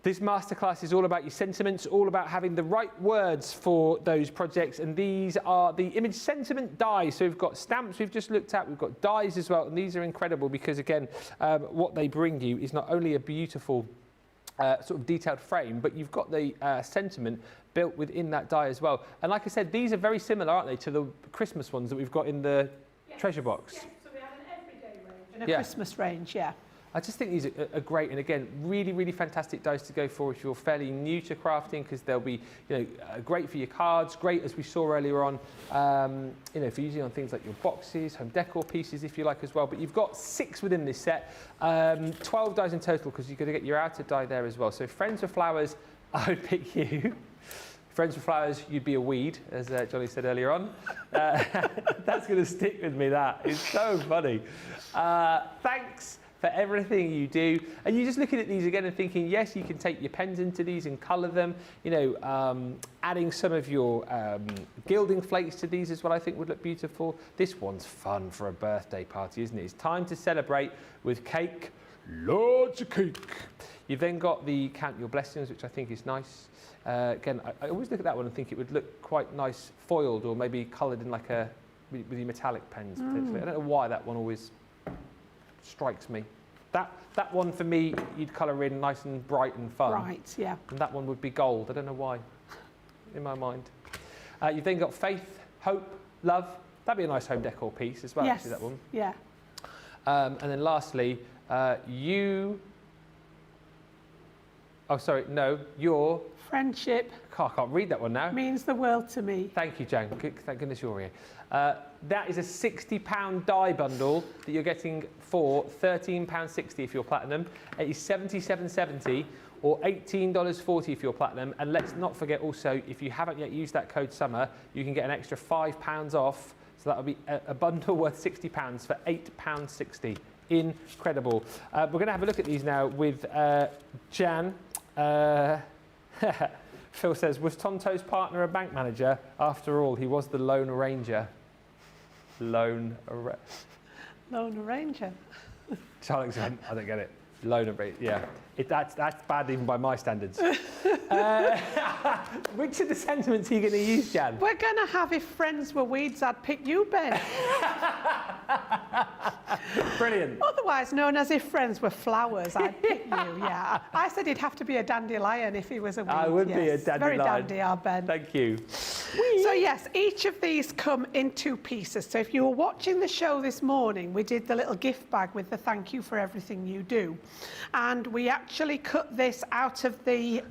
This masterclass is all about your sentiments, all about having the right words for those projects, and these are the image sentiment dies. So we've got stamps we've just looked at, we've got dies as well, and these are incredible because, again, what they bring you is not only a beautiful sort of detailed frame, but you've got the sentiment built within that die as well. And like I said, these are very similar, aren't they, to the Christmas ones that we've got in the treasure box? Yes, so we have an everyday range and a Christmas range, yeah. I just think these are great, and again, really, really fantastic dies to go for if you're fairly new to crafting, because they'll be, great for your cards, great as we saw earlier on, for using on things like your boxes, home decor pieces, if you like as well. But you've got 6 within this set, 12 dies in total, because you've got to get your outer die there as well. So Friends with Flowers, I would pick you. Friends with Flowers, you'd be a weed, as Johnny said earlier on. That's going to stick with me. That is so funny. Thanks for everything you do. And you're just looking at these again and thinking, yes, you can take your pens into these and colour them. Adding some of your gilding flakes to these as well, I think would look beautiful. This one's fun for a birthday party, isn't it? It's time to celebrate with cake, loads of cake. You've then got the Count Your Blessings, which I think is nice. Again, I always look at that one and think it would look quite nice foiled, or maybe coloured in like with your metallic pens potentially. I don't know why that one always strikes me. That one for me, you'd colour in nice and bright and fun. Right, yeah. And that one would be gold. I don't know why, in my mind. You've then got Faith, Hope, Love. That'd be a nice home decor piece as well, yes. actually, that one. Yeah. And then lastly, your friendship. I can't read that one now. Means the world to me. Thank you, Jan. Thank goodness you're here. That is a £60 die bundle that you're getting for £13.60 if you're platinum. It is $77.70 or $18.40 if you're platinum. And let's not forget also, if you haven't yet used that code SUMMER, you can get an extra £5 off. So that'll be a bundle worth £60 for £8.60. Incredible. We're going to have a look at these now with Jan. Phil says, was Tonto's partner a bank manager? After all, he was the Lone Ranger. Lone Ranger. Charlotte said, I don't get it. Lone Ranger, yeah. That's bad even by my standards. Which of the sentiments are you going to use, Jan? We're going to have if friends were weeds, I'd pick you, Ben. Brilliant. Otherwise known as if friends were flowers, I'd pick you, yeah. I said he'd have to be a dandelion if he was a weed. I would be a dandelion. Very dandy, our Ben. Thank you. So yes, each of these come in 2 pieces. So if you were watching the show this morning, we did the little gift bag with the thank you for everything you do. And we actually cut this out of the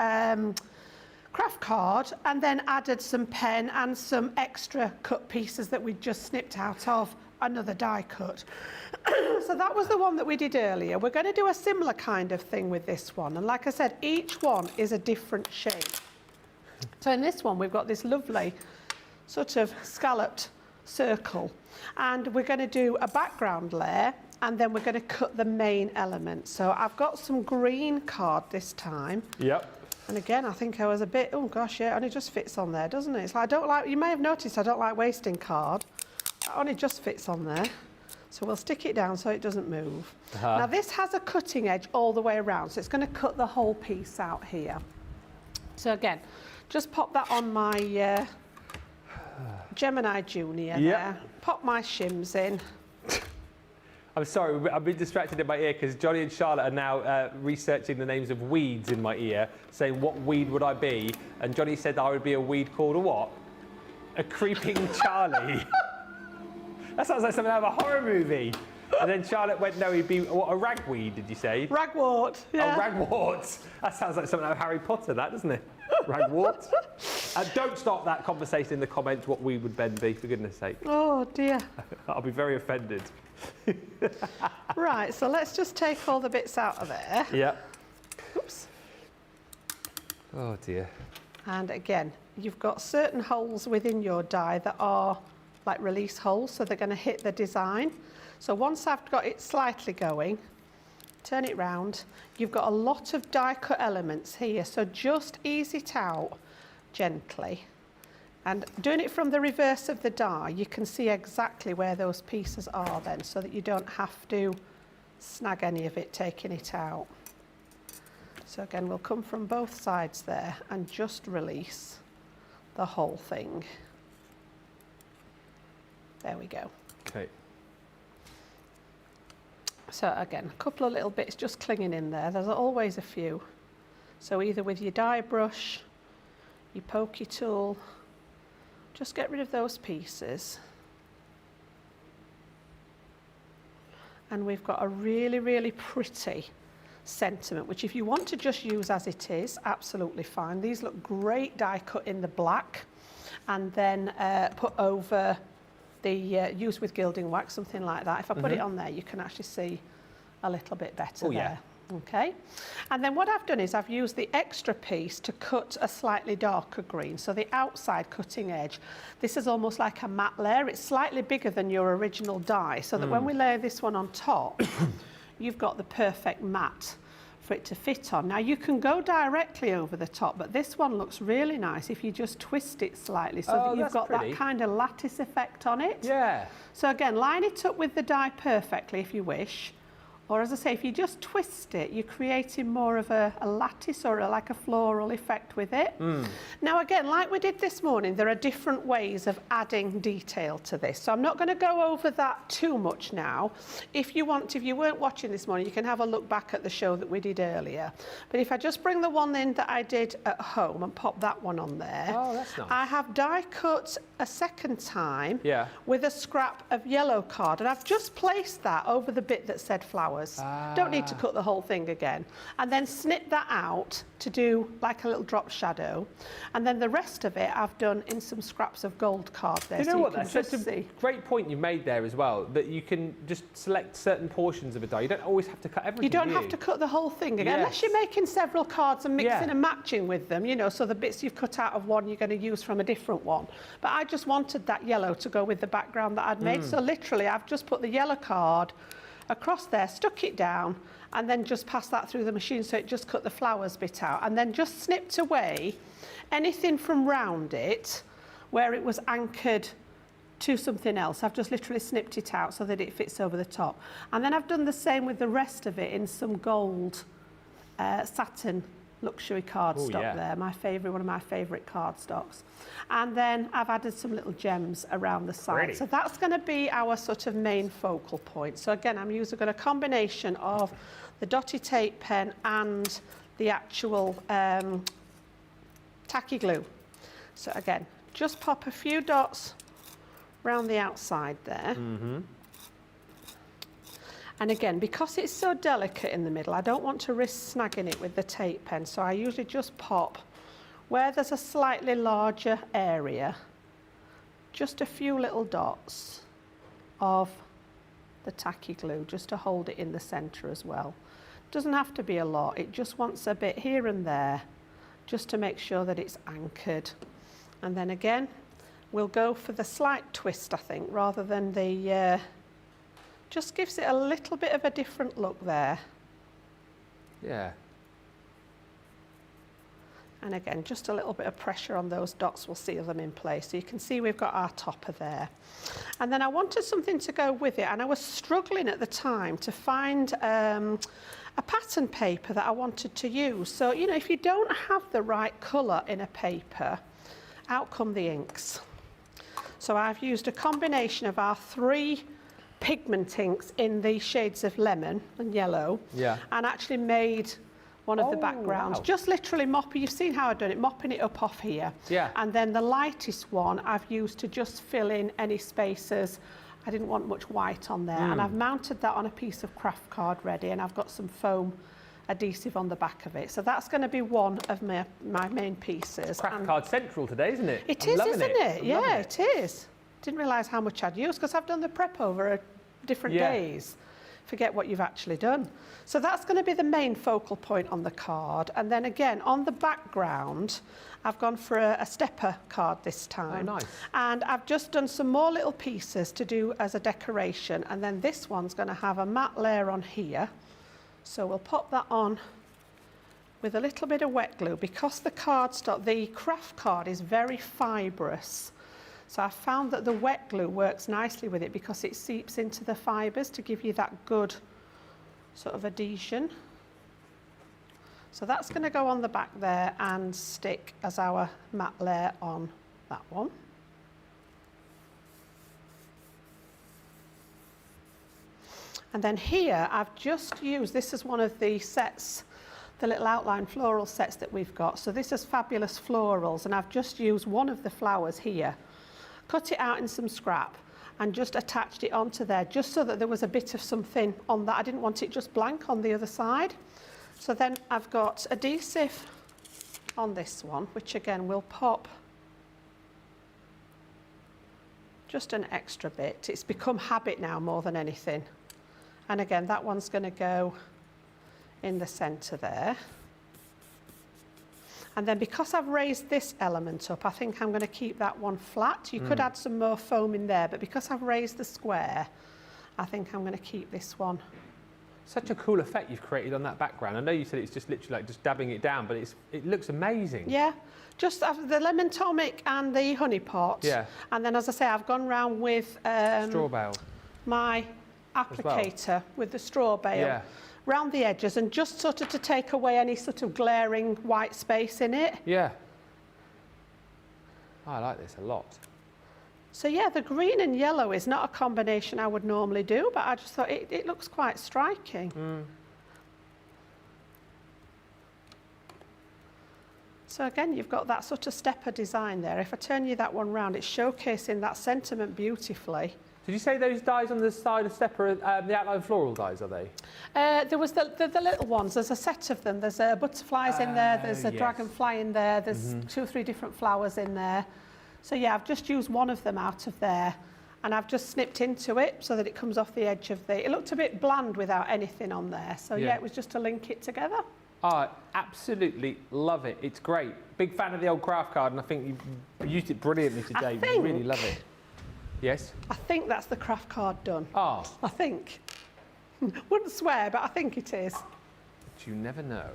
craft card and then added some pen and some extra cut pieces that we just snipped out of another die cut. So that was the one that we did earlier. We're going to do a similar kind of thing with this one. And like I said, each one is a different shape. So in this one, we've got this lovely sort of scalloped circle. And we're going to do a background layer, and then we're going to cut the main element. So I've got some green card this time. Yep. And again, I think I was a bit, oh gosh, yeah, it only just fits on there, doesn't it? It's like, I don't like, you may have noticed I don't like wasting card. It only just fits on there. So we'll stick it down so it doesn't move. Now this has a cutting edge all the way around, so it's going to cut the whole piece out here. So again, just pop that on my Gemini Junior there. Pop my shims in. I'm sorry, I've been distracted in my ear because Johnny and Charlotte are now researching the names of weeds in my ear, saying what weed would I be? And Johnny said I would be a weed called a what? A creeping Charlie. That sounds like something out of a horror movie. And then Charlotte went, no, he'd be, what, a ragweed, did you say? Ragwort, yeah. Oh, ragwort. That sounds like something out of Harry Potter, that, doesn't it? Ragwort. Don't stop that conversation in the comments what weed would Ben be, for goodness sake. Oh, dear. I'll be very offended. Right, so let's just take all the bits out of there. Yeah. Oops. Oh, dear. And again, you've got certain holes within your die that are like release holes, so they're going to hit the design. So once I've got it slightly going, turn it round, you've got a lot of die cut elements here, so just ease it out gently. And doing it from the reverse of the die, you can see exactly where those pieces are then, so that you don't have to snag any of it taking it out. So again, we'll come from both sides there and just release the whole thing. There we go. Okay. So again, a couple of little bits just clinging in there. There's always a few. So either with your die brush, your pokey tool, just get rid of those pieces. And we've got a really, really pretty sentiment, which if you want to just use as it is, absolutely fine. These look great die cut in the black, and then put over the used with gilding wax, something like that. If I put it on there, you can actually see a little bit better there. Okay, and then what I've done is I've used the extra piece to cut a slightly darker green, so the outside cutting edge. This is almost like a matte layer. It's slightly bigger than your original die, so that when we layer this one on top, you've got the perfect matte for it to fit on. Now you can go directly over the top, but this one looks really nice if you just twist it slightly, so that you've got that kind of lattice effect on it. Yeah. So again, line it up with the die perfectly if you wish. Or as I say, if you just twist it, you're creating more of a lattice or like a floral effect with it. Now again, like we did this morning, there are different ways of adding detail to this. So I'm not going to go over that too much now. If you want to, if you weren't watching this morning, you can have a look back at the show that we did earlier. But if I just bring the one in that I did at home and pop that one on there. Oh, that's nice. I have die cut a second time with a scrap of yellow card. And I've just placed that over the bit that said flowers. Don't need to cut the whole thing again. And then snip that out to do like a little drop shadow. And then the rest of it I've done in some scraps of gold card there. You know what, that's such a great point you've made there as well, that you can just select certain portions of a die. You don't always have to cut everything. You don't have to cut the whole thing again, unless you're making several cards and mixing and matching with them, you know, so the bits you've cut out of one you're going to use from a different one. But I just wanted that yellow to go with the background that I'd made. So literally I've just put the yellow card across there, stuck it down, and then just passed that through the machine, so it just cut the flowers bit out, and then just snipped away anything from round it where it was anchored to something else. I've just literally snipped it out so that it fits over the top. And then I've done the same with the rest of it in some gold satin luxury cardstock there, my favourite, one of my favourite cardstocks. And then I've added some little gems around the side. So that's going to be our sort of main focal point. So again, I'm using a combination of the dotty tape pen and the actual tacky glue. So again, just pop a few dots around the outside there. And again, because it's so delicate in the middle, I don't want to risk snagging it with the tape pen, so I usually just pop where there's a slightly larger area, just a few little dots. of the tacky glue just to hold it in the centre as well. Doesn't have to be a lot, it just wants a bit here and there just to make sure that it's anchored. And then again, we'll go for the slight twist, I think, rather than the, just gives it a little bit of a different look there. Yeah. And again, just a little bit of pressure on those dots will seal them in place. So you can see we've got our topper there. And then I wanted something to go with it, and I was struggling at the time to find a pattern paper that I wanted to use. So, you know, if you don't have the right colour in a paper, out come the inks. So I've used a combination of our 3 pigment inks in the shades of lemon and yellow, and actually made one of the backgrounds. Wow. Just literally mopping, you've seen how I've done it, mopping it up off here. Yeah. And then the lightest one I've used to just fill in any spaces. I didn't want much white on there. And I've mounted that on a piece of craft card ready, and I've got some foam adhesive on the back of it. So that's going to be one of my main pieces. Craft card central today, isn't it? It is, isn't it? Yeah, it is. Didn't realise how much I'd used because I've done the prep over different days. Forget what you've actually done. So that's going to be the main focal point on the card. And then again, on the background, I've gone for a stepper card this time. Oh, nice. And I've just done some more little pieces to do as a decoration. And then this one's going to have a matte layer on here. So we'll pop that on with a little bit of wet glue because the cardstock, the craft card is very fibrous. So I found that the wet glue works nicely with it because it seeps into the fibres to give you that good sort of adhesion. So that's going to go on the back there and stick as our matte layer on that one. And then here I've just used, this is one of the sets, the little outline floral sets that we've got. So this is Fabulous Florals, and I've just used one of the flowers here, cut it out in some scrap and just attached it onto there just so that there was a bit of something on that. I didn't want it just blank on the other side. So then I've got adhesive on this one, which again will pop just an extra bit. It's become habit now more than anything. And again, that one's going to go in the centre there. And then because I've raised this element up, I think I'm going to keep that one flat. You could add some more foam in there, but because I've raised the square, I think I'm going to keep this one. Such a cool effect you've created on that background. I know you said it's just literally like just dabbing it down, but it looks amazing. Yeah, just the lemon tonic and the honey pot. Yeah. And then, as I say, I've gone round with straw bale. My applicator with the straw bale round the edges and just sort of to take away any sort of glaring white space in it. Yeah. I like this a lot. So yeah, the green and yellow is not a combination I would normally do, but I just thought it looks quite striking. So again, you've got that sort of stepper design there. If I turn you that one round, it's showcasing that sentiment beautifully. Did you say those dies on the side of stepper, the outline floral dies, are they? There was the little ones. There's a set of them. There's butterflies in there. There's a dragonfly in there. There's 2 or 3 different flowers in there. So yeah, I've just used one of them out of there, and I've just snipped into it so that it comes off the edge of the... It looked a bit bland without anything on there. So yeah, it was just to link it together. I absolutely love it. It's great. Big fan of the old craft card, and I think you've used it brilliantly today. Really love it. Yes? I think that's the craft card done. Oh. I think. Wouldn't swear, but I think it is. But you never know.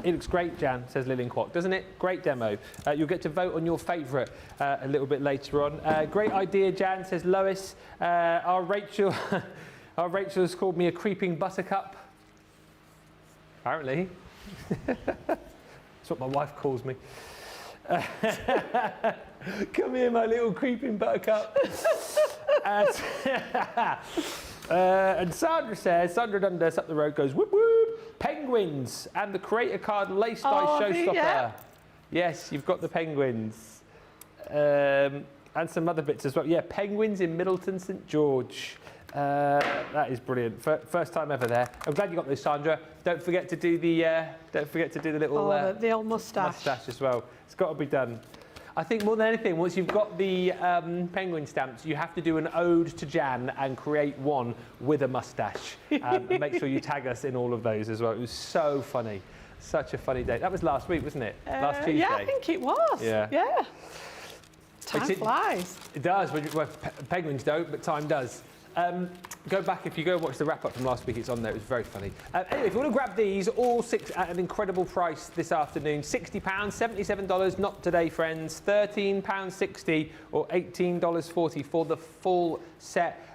It looks great, Jan, says Lillian Kwok, doesn't it? Great demo. You'll get to vote on your favourite a little bit later on. Great idea, Jan, says Lois. Our Rachel has called me a creeping buttercup. Apparently. That's what my wife calls me. Come here, my little creeping buttercup. And Sandra says, Sandra Dundas up the road goes, whoop whoop, penguins and the Creator Card lace die showstopper. Yeah. Yes, you've got the penguins. And some other bits as well. Yeah, penguins in Middleton St George. That is brilliant. First time ever there. I'm glad you got those, Sandra. Don't forget to do the little the old moustache. Moustache as well. It's got to be done. I think more than anything, once you've got the penguin stamps, you have to do an ode to Jan and create one with a mustache. And make sure you tag us in all of those as well. It was so funny. Such a funny day. That was last week, wasn't it? Last Tuesday. Yeah, I think it was. Yeah. Time flies. It does. Well, penguins don't, but time does. Go back, if you go and watch the wrap-up from last week, it's on there. It was very funny. Anyway, if you want to grab these, all 6 at an incredible price this afternoon, £60, $77, not today, friends, £13.60 or $18.40 for the full set.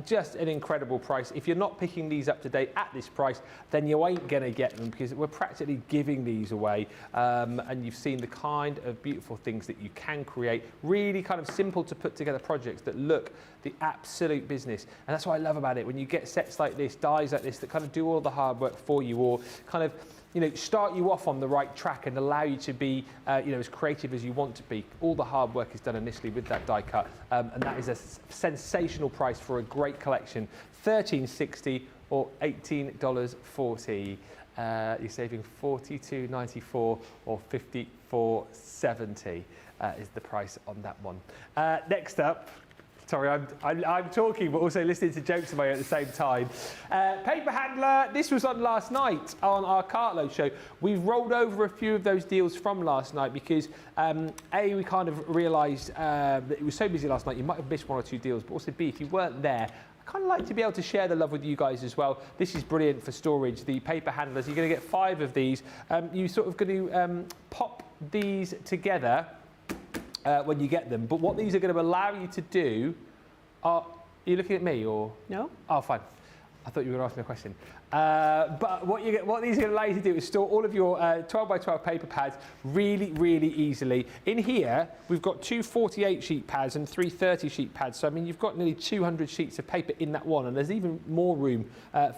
Just an incredible price. If you're not picking these up today at this price, then you ain't going to get them, because we're practically giving these away. And you've seen the kind of beautiful things that you can create. Really kind of simple to put together projects that look the absolute business. And that's what I love about it. When you get sets like this, dies like this, that kind of do all the hard work for you, or kind of, you know, start you off on the right track and allow you to be, you know, as creative as you want to be. All the hard work is done initially with that die cut, and that is a sensational price for a great collection. $13.60 or $18.40. You're saving $42.94 or $54.70 is the price on that one. Next up. Sorry, I'm talking, but also listening to jokes in my ear at the same time. Paper Handler, this was on last night on our Cartload show. We've rolled over a few of those deals from last night because, A, we kind of realised that it was so busy last night, you might have missed 1 or 2 deals, but also B, if you weren't there, I kind of like to be able to share the love with you guys as well. This is brilliant for storage, the Paper Handlers. You're going to get 5 of these. You're sort of going to pop these together when you get them. But what these are going to allow you to do are you looking at me or? No. Oh, fine. I thought you were going to ask me a question. But what these are going to allow you to do is store all of your 12 by 12 paper pads really, really easily. In here, we've got 2 48 sheet pads and 3 30 sheet pads. So, I mean, you've got nearly 200 sheets of paper in that one, and there's even more room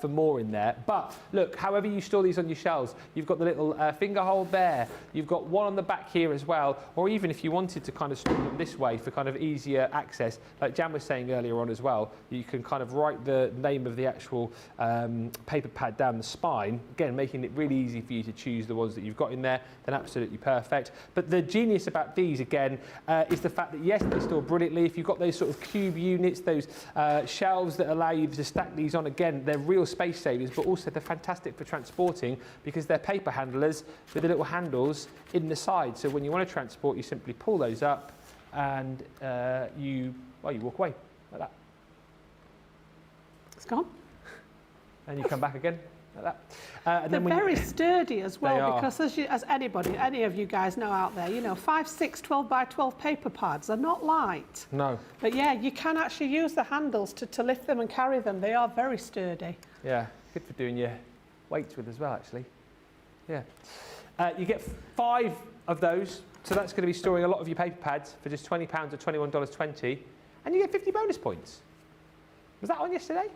for more in there. But look, however you store these on your shelves, you've got the little finger hole there. You've got one on the back here as well. Or even if you wanted to kind of store them this way for kind of easier access, like Jan was saying earlier on as well, you can kind of write the name of the actual paper pad down the spine, again making it really easy for you to choose the ones that you've got in there. Then absolutely perfect. But the genius about these again is the fact that yes, they store brilliantly. If you've got those sort of cube units, those shelves that allow you to stack these on, again they're real space savers, but also they're fantastic for transporting because they're paper handlers with the little handles in the side. So when you want to transport, you simply pull those up and you walk away like that. It's gone. And you come back again like that. And They're then very sturdy as well, They because as any of you guys know out there, you know, 5, 6, 12 by 12 paper pads are not light. No. But yeah, you can actually use the handles to lift them and carry them. They are very sturdy. Yeah, good for doing your weights with as well, actually. Yeah. You get 5 of those, so that's going to be storing a lot of your paper pads for just £20 or $21.20, and you get 50 bonus points. Was that on yesterday?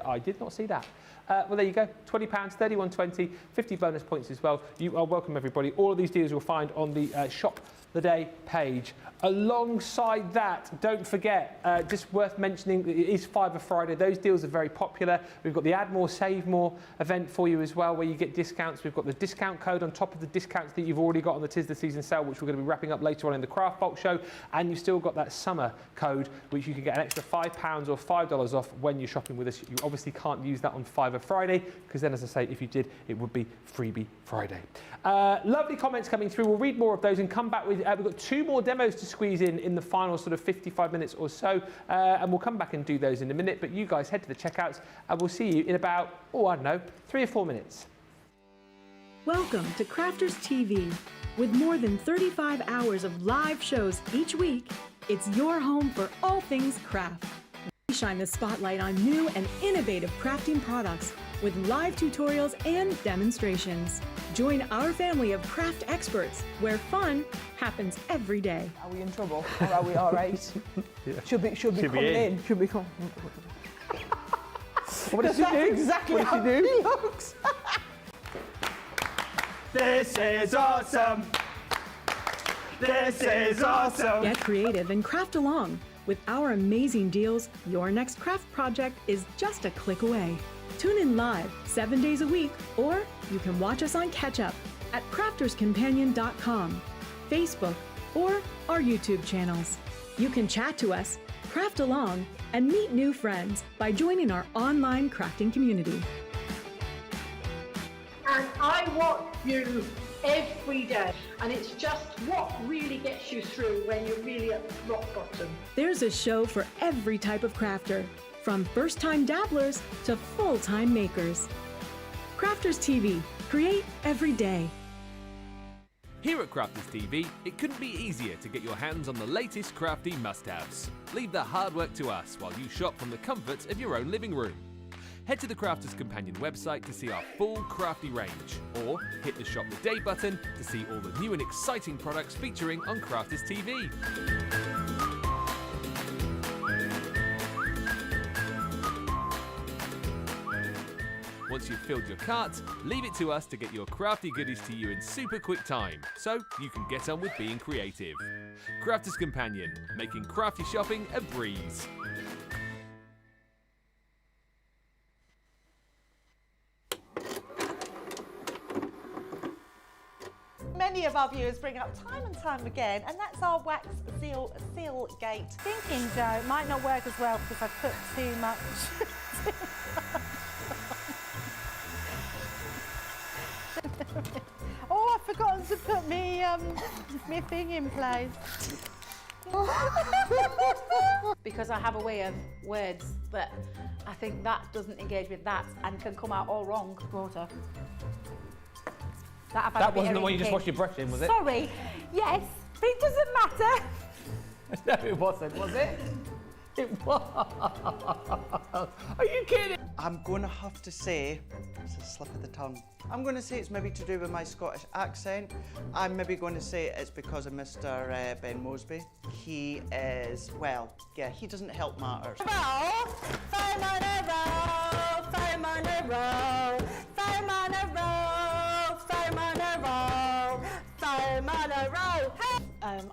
I did not see that. Well, there you go. £20, $31.20, 50 bonus points as well. You are welcome, everybody. All of these deals you'll find on the Shop the Day page. Alongside that, don't forget, just worth mentioning, it is Fiver Friday. Those deals are very popular. We've got the Add More, Save More event for you as well, where you get discounts. We've got the discount code on top of the discounts that you've already got on the 'Tis the Season sale, which we're going to be wrapping up later on in the Craft Bulk show. And you've still got that summer code, which you can get an extra £5 or $5 off when you're shopping with us. You obviously can't use that on Fiver Friday, because then, as I say, if you did, it would be Freebie Friday. Lovely comments coming through. We'll read more of those and come back with, we've got 2 more demos to squeeze in the final sort of 55 minutes or so, and we'll come back and do those in a minute. But you guys head to the checkouts, and we'll see you in about, I don't know, 3 or 4 minutes. Welcome to Crafters TV. With more than 35 hours of live shows each week, it's your home for all things craft. We shine the spotlight on new and innovative crafting products with live tutorials and demonstrations. Join our family of craft experts where fun happens every day. Are we in trouble or are we all right? Yeah. Should be coming in. Should be coming. What did she do? Exactly what how did she do? he looks. This is awesome. This is awesome. Get creative and craft along. With our amazing deals, your next craft project is just a click away. Tune in live 7 days a week, or you can watch us on Catch Up at crafterscompanion.com, Facebook, or our YouTube channels. You can chat to us, craft along, and meet new friends by joining our online crafting community. And I watch you every day, and it's just what really gets you through when you're really at rock bottom. There's a show for every type of crafter, from first-time dabblers to full-time makers. Crafters TV, create every day. Here at Crafters TV, it couldn't be easier to get your hands on the latest crafty must-haves. Leave the hard work to us while you shop from the comfort of your own living room. Head to the Crafters Companion website to see our full crafty range, or hit the Shop the Day button to see all the new and exciting products featuring on Crafters TV. Once you've filled your cart, leave it to us to get your crafty goodies to you in super quick time, so you can get on with being creative. Crafters Companion, making crafty shopping a breeze. Many of our viewers bring up time and time again, and that's our wax seal gate. Thinking, Joe, it might not work as well because I've put too much. Oh, I've forgotten to put me thing in place. Because I have a way of words that I think that doesn't engage with that and can come out all wrong. Water. That wasn't the one you just washed your brush in, was it? Sorry. Yes, but it doesn't matter. No, it wasn't, was it? It was. Are you kidding? I'm going to have to say, it's a slip of the tongue. I'm going to say it's maybe to do with my Scottish accent. I'm maybe going to say it's because of Mr. Ben Moseby. He is, well, yeah, he doesn't help matters.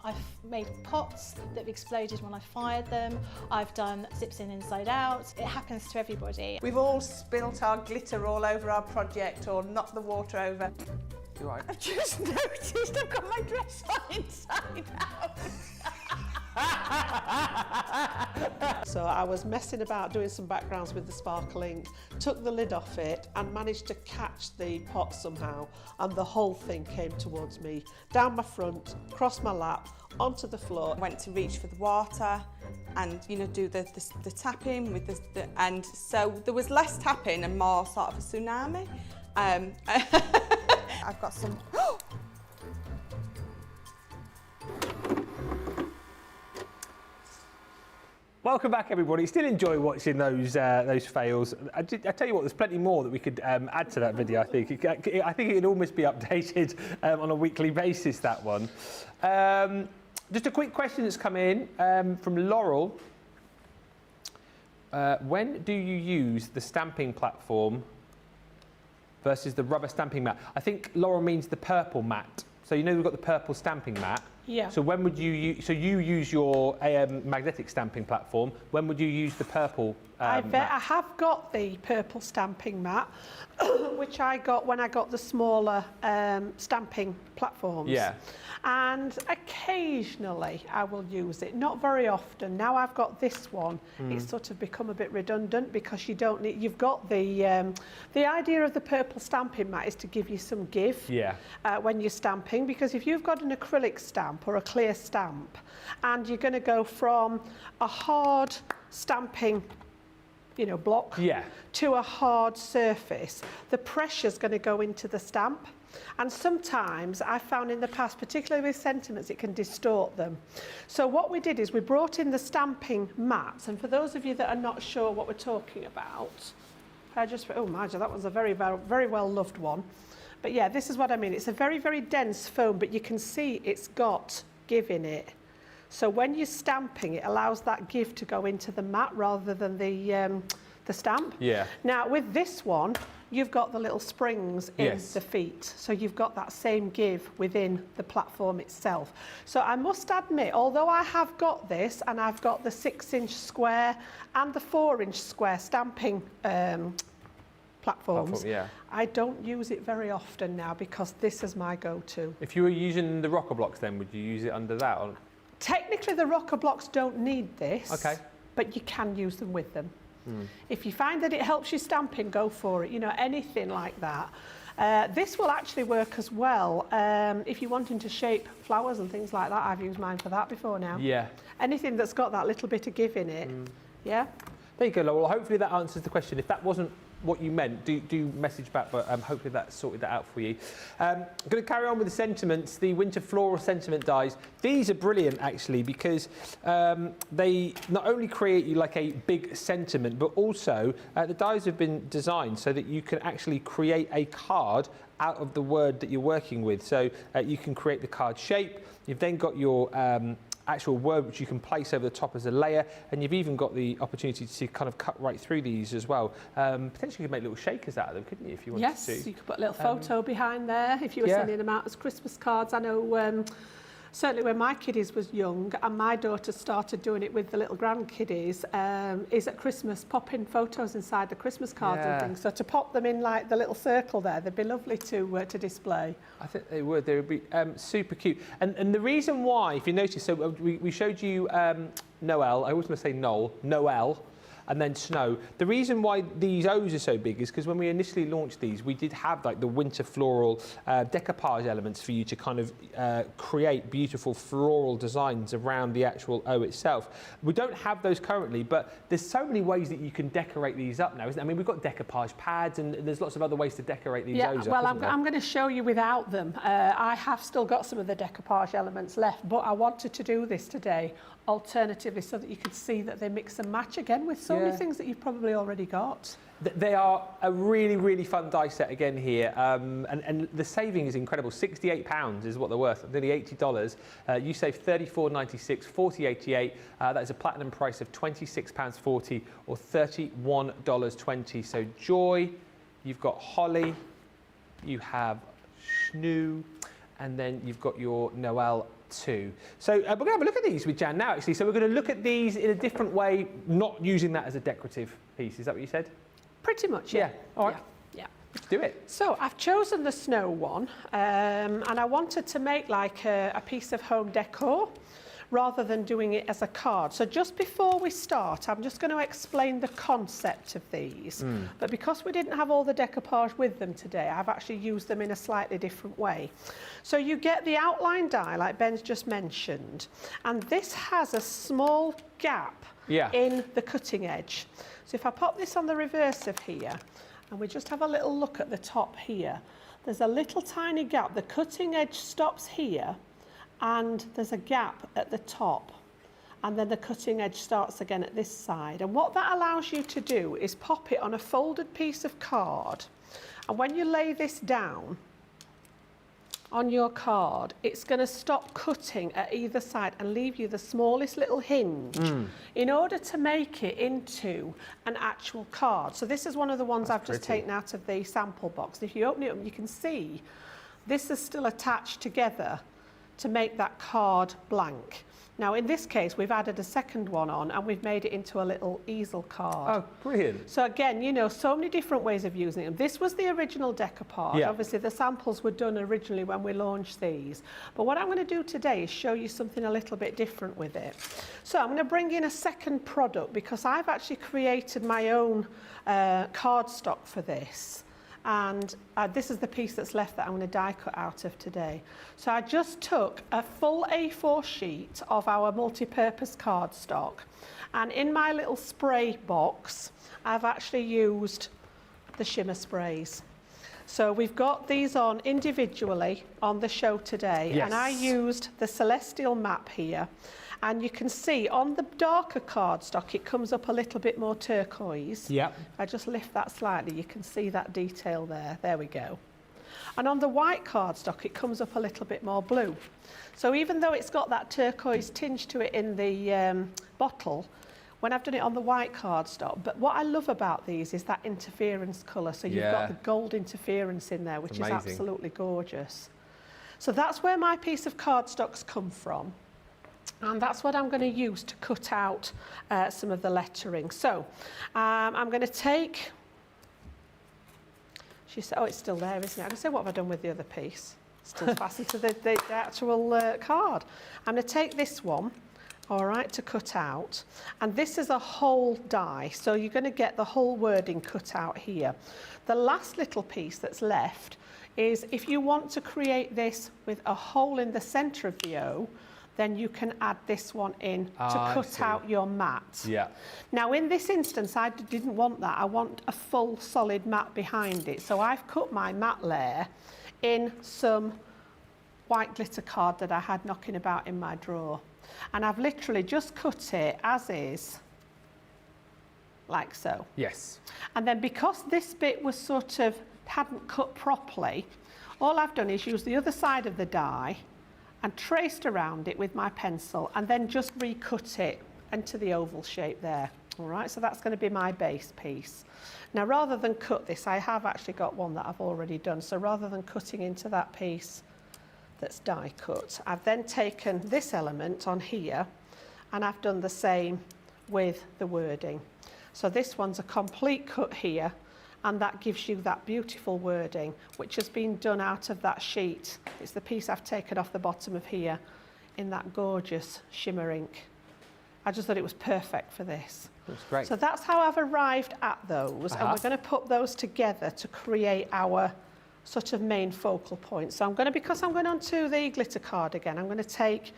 I've made pots that have exploded when I fired them. I've done zips in inside out. It happens to everybody. We've all spilt our glitter all over our project or knocked the water over. You're right. I've just noticed I've got my dress on inside out. So I was messing about doing some backgrounds with the sparkling, took the lid off it and managed to catch the pot somehow, and the whole thing came towards me, down my front, across my lap, onto the floor. Went to reach for the water and, you know, do the tapping with the and so there was less tapping and more sort of a tsunami. I've got some. Welcome back, everybody. Still enjoy watching those fails. I tell you what, there's plenty more that we could add to that video. I think it could almost be updated on a weekly basis. That one. Just a quick question that's come in from Laurel. When do you use the stamping platform versus the rubber stamping mat? I think Laurel means the purple mat. So you know we've got the purple stamping mat. Yeah. So when would you use? So you use your magnetic stamping platform. When would you use the purple? I have got the purple stamping mat, which I got when I got the smaller stamping platforms. Yeah. And occasionally I will use it, not very often. Now I've got this one, it's sort of become a bit redundant because you don't need. You've got the idea of the purple stamping mat is to give you some give. Yeah. When you're stamping, because if you've got an acrylic stamp or a clear stamp, and you're going to go from a hard stamping, you know, block, to a hard surface, the pressure's going to go into the stamp. And sometimes I've found in the past, particularly with sentiments, it can distort them. So what we did is we brought in the stamping mats, and for those of you that are not sure what we're talking about, I just, oh my God, that was a very, very well loved one. But yeah, this is what I mean. It's a very, very dense foam, but you can see it's got give in it. So when you're stamping, it allows that give to go into the mat rather than the stamp. Yeah. Now with this one, you've got the little springs in the feet. So you've got that same give within the platform itself. So I must admit, although I have got this and I've got the 6-inch square and the 4-inch square stamping platforms. Yeah. I don't use it very often now because this is my go-to. If you were using the rocker blocks, then would you use it under that? Or? Technically, the rocker blocks don't need this, Okay. but you can use them with them. Mm. If you find that it helps you stamping, go for it. You know, anything like that. This will actually work as well if you're wanting to shape flowers and things like that. I've used mine for that before now. Yeah. Anything that's got that little bit of give in it. Yeah. There you go, Laura. Well, hopefully that answers the question. If that wasn't what you meant, do message back, but hopefully that sorted that out for you. I'm going to carry on with the sentiments, the winter floral sentiment dies. These are brilliant actually because they not only create you like a big sentiment, but also the dies have been designed so that you can actually create a card out of the word that you're working with. So you can create the card shape. You've then got your actual word which you can place over the top as a layer, and you've even got the opportunity to kind of cut right through these as well. Potentially you could make little shakers out of them, couldn't you, if you wanted to? Yes, you could put a little photo behind there if you were sending them out as Christmas cards. I know certainly when my kiddies was young and my daughter started doing it with the little grandkiddies, is at Christmas popping photos inside the Christmas cards and things. So to pop them in like the little circle there, they'd be lovely to display. I think they would. They would be super cute. And the reason why, if you notice, so we showed you Noel. I always must say Noel. And then snow. The reason why these O's are so big is because when we initially launched these, we did have like the winter floral decoupage elements for you to kind of create beautiful floral designs around the actual O itself. We don't have those currently, but there's so many ways that you can decorate these up now, isn't there? I mean, we've got decoupage pads and there's lots of other ways to decorate these O's well, up, I'm going to show you without them. I have still got some of the decoupage elements left, but I wanted to do this today alternatively so that you could see that they mix and match again with so many things that you've probably already got. They are a really, really fun die set again here, and the saving is incredible. £68 is what they're worth, nearly $80. You save $34.96, $40.88. That is a platinum price of £26.40 or $31.20. So Joy, you've got Holly, you have Snoo, and then you've got your Noel too. So we're going to have a look at these with Jan now actually. So we're going to look at these in a different way, not using that as a decorative piece. Is that what you said? Pretty much, yeah. All right. Yeah. Let's do it. So I've chosen the snow one and I wanted to make like a piece of home decor rather than doing it as a card. So just before we start, I'm just going to explain the concept of these. But because we didn't have all the decoupage with them today, I've actually used them in a slightly different way. So you get the outline die, like Ben's just mentioned, and this has a small gap in the cutting edge. So if I pop this on the reverse of here, and we just have a little look at the top here, there's a little tiny gap. The cutting edge stops here, and there's a gap at the top, and then the cutting edge starts again at this side. And what that allows you to do is pop it on a folded piece of card, and when you lay this down on your card, it's going to stop cutting at either side and leave you the smallest little hinge in order to make it into an actual card. So this is one of the ones I've just taken out of the sample box. If you open it up, you can see this is still attached together to make that card blank. Now in this case we've added a second one on and we've made it into a little easel card. Oh, brilliant. So again, you know, so many different ways of using them. This was the original decoupage. Obviously the samples were done originally when we launched these. But what I'm going to do today is show you something a little bit different with it. So I'm going to bring in a second product because I've actually created my own cardstock for this. And this is the piece that's left that I'm going to die cut out of today. So I just took a full A4 sheet of our multi-purpose cardstock, and in my little spray box I've actually used the shimmer sprays. So we've got these on individually on the show today, and I used the Celestial map here. And you can see on the darker cardstock, it comes up a little bit more turquoise. If I just lift that slightly, you can see that detail there. There we go. And on the white cardstock, it comes up a little bit more blue. So even though it's got that turquoise tinge to it in the bottle, when I've done it on the white cardstock, but what I love about these is that interference colour. So you've got the gold interference in there, which is absolutely gorgeous. So that's where my piece of cardstock's come from. And that's what I'm going to use to cut out some of the lettering. So I'm going to take She said, oh, it's still there, isn't it? I said, what have I done with the other piece? Still fastened to the actual card. I'm going to take this one, all right, to cut out. And this is a whole die, so you're going to get the whole wording cut out here. The last little piece that's left is if you want to create this with a hole in the centre of the O, then you can add this one in to cut out your mat. Yeah. Now in this instance, I didn't want that. I want a full solid mat behind it. So I've cut my mat layer in some white glitter card that I had knocking about in my drawer. And I've literally just cut it as is, like so. Yes. And then because this bit was sort of, hadn't cut properly, all I've done is use the other side of the die and traced around it with my pencil and then just recut it into the oval shape there. All right, so that's going to be my base piece. Now, rather than cut this, I have actually got one that I've already done. So rather than cutting into that piece that's die cut, I've then taken this element on here and I've done the same with the wording. So this one's a complete cut here, and that gives you that beautiful wording, which has been done out of that sheet. It's the piece I've taken off the bottom of here in that gorgeous shimmer ink. I just thought it was perfect for this. That's great. So that's how I've arrived at those, and we're going to put those together to create our sort of main focal point. So I'm going to, because I'm going onto the glitter card again, I'm going to take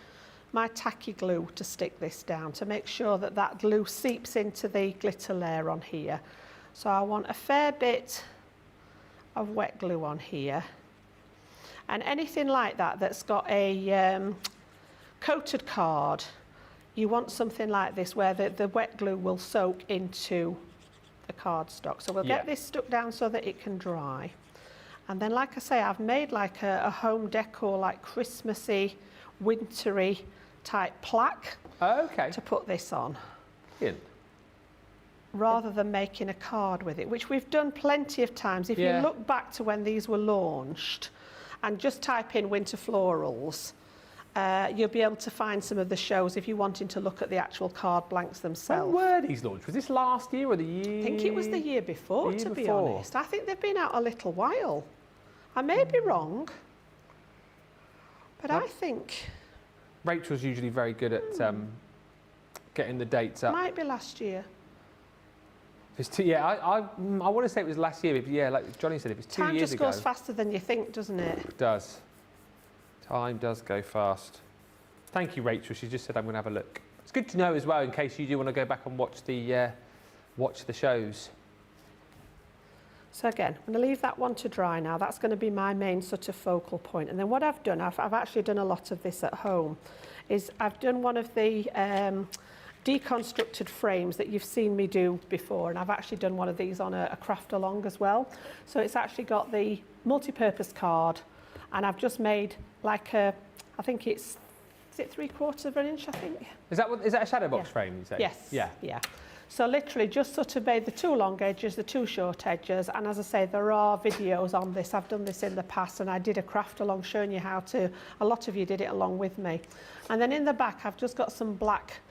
my tacky glue to stick this down to make sure that that glue seeps into the glitter layer on here. So I want a fair bit of wet glue on here. And anything like that that's got a coated card, you want something like this where the wet glue will soak into the cardstock. So we'll get this stuck down so that it can dry. And then, like I say, I've made like a home decor, like Christmassy, wintry type plaque to put this on. Brilliant. Rather than making a card with it, which we've done plenty of times. If you look back to when these were launched and just type in winter florals, you'll be able to find some of the shows if you're wanting to look at the actual card blanks themselves. When were these launched? Was this last year or the year? I think it was the year before, to be honest. I think they've been out a little while. I may be wrong, but I think... Rachel's usually very good at getting the dates up. Might be last year. If it's I want to say it was last year, but yeah, like Johnny said, if it's 2 years ago. Time just goes faster than you think, doesn't it? It does. Time does go fast. Thank you, Rachel. She just said I'm going to have a look. It's good to know as well in case you do want to go back and watch the shows. So again, I'm going to leave that one to dry now. That's going to be my main sort of focal point. And then what I've done, I've actually done a lot of this at home, is I've done one of the deconstructed frames that you've seen me do before, and I've actually done one of these on a craft along as well. So it's actually got the multi-purpose card, and I've just made like a, I think is it 3/4 of an inch, I think? Is that a shadow box frame, you say? Yes. Yeah. Yeah. So literally just sort of made the 2 long edges, the 2 short edges, and as I say, there are videos on this. I've done this in the past, and I did a craft along showing you how to, a lot of you did it along with me. And then in the back, I've just got some black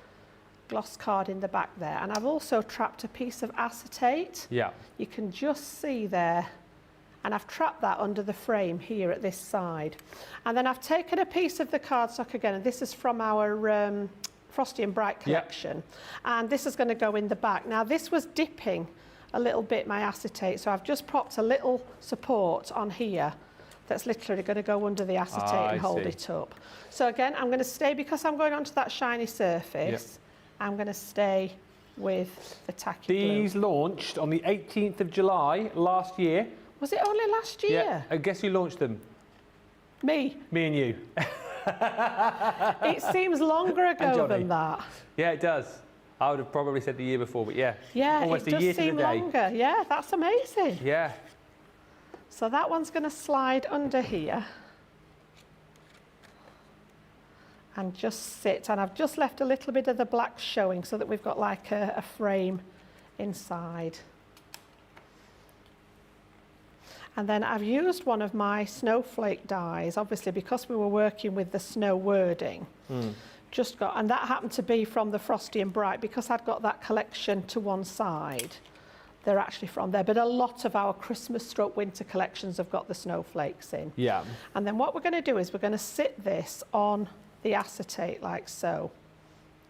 gloss card in the back there, and I've also trapped a piece of acetate. Yeah. You can just see there, and I've trapped that under the frame here at this side. And then I've taken a piece of the cardstock again, and this is from our Frosty and Bright collection, and this is going to go in the back. Now this was dipping a little bit, my acetate, so I've just propped a little support on here that's literally going to go under the acetate and hold it up. So again, I'm going to stay, because I'm going onto that shiny surface, I'm going to stay with the tacky glue. These launched on the 18th of July last year. Was it only last year? Yeah. And guess who launched them? Me. Me and you. It seems longer ago than that. Yeah, it does. I would have probably said the year before, but yeah. Yeah, almost it a year does seem to the day. longer. Yeah, that's amazing. Yeah. So that one's going to slide under here and just sit. And I've just left a little bit of the black showing so that we've got like a frame inside. And then I've used one of my snowflake dies, obviously because we were working with the snow wording. And that happened to be from the Frosty and Bright, because I'd got that collection to one side. they're actually from there. But a lot of our Christmas/winter collections have got the snowflakes in. Yeah. And then what we're going to do is we're going to sit this on the acetate like so.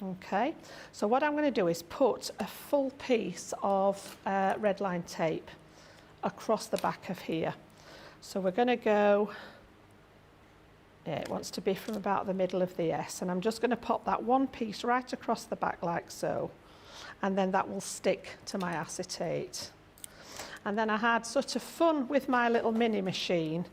Okay, so what I'm going to do is put a full piece of red line tape across the back of here. So we're going to go, yeah, it wants to be from about the middle of the S, and I'm just going to pop that one piece right across the back like so, and then that will stick to my acetate. And then I had sort of fun with my little mini machine,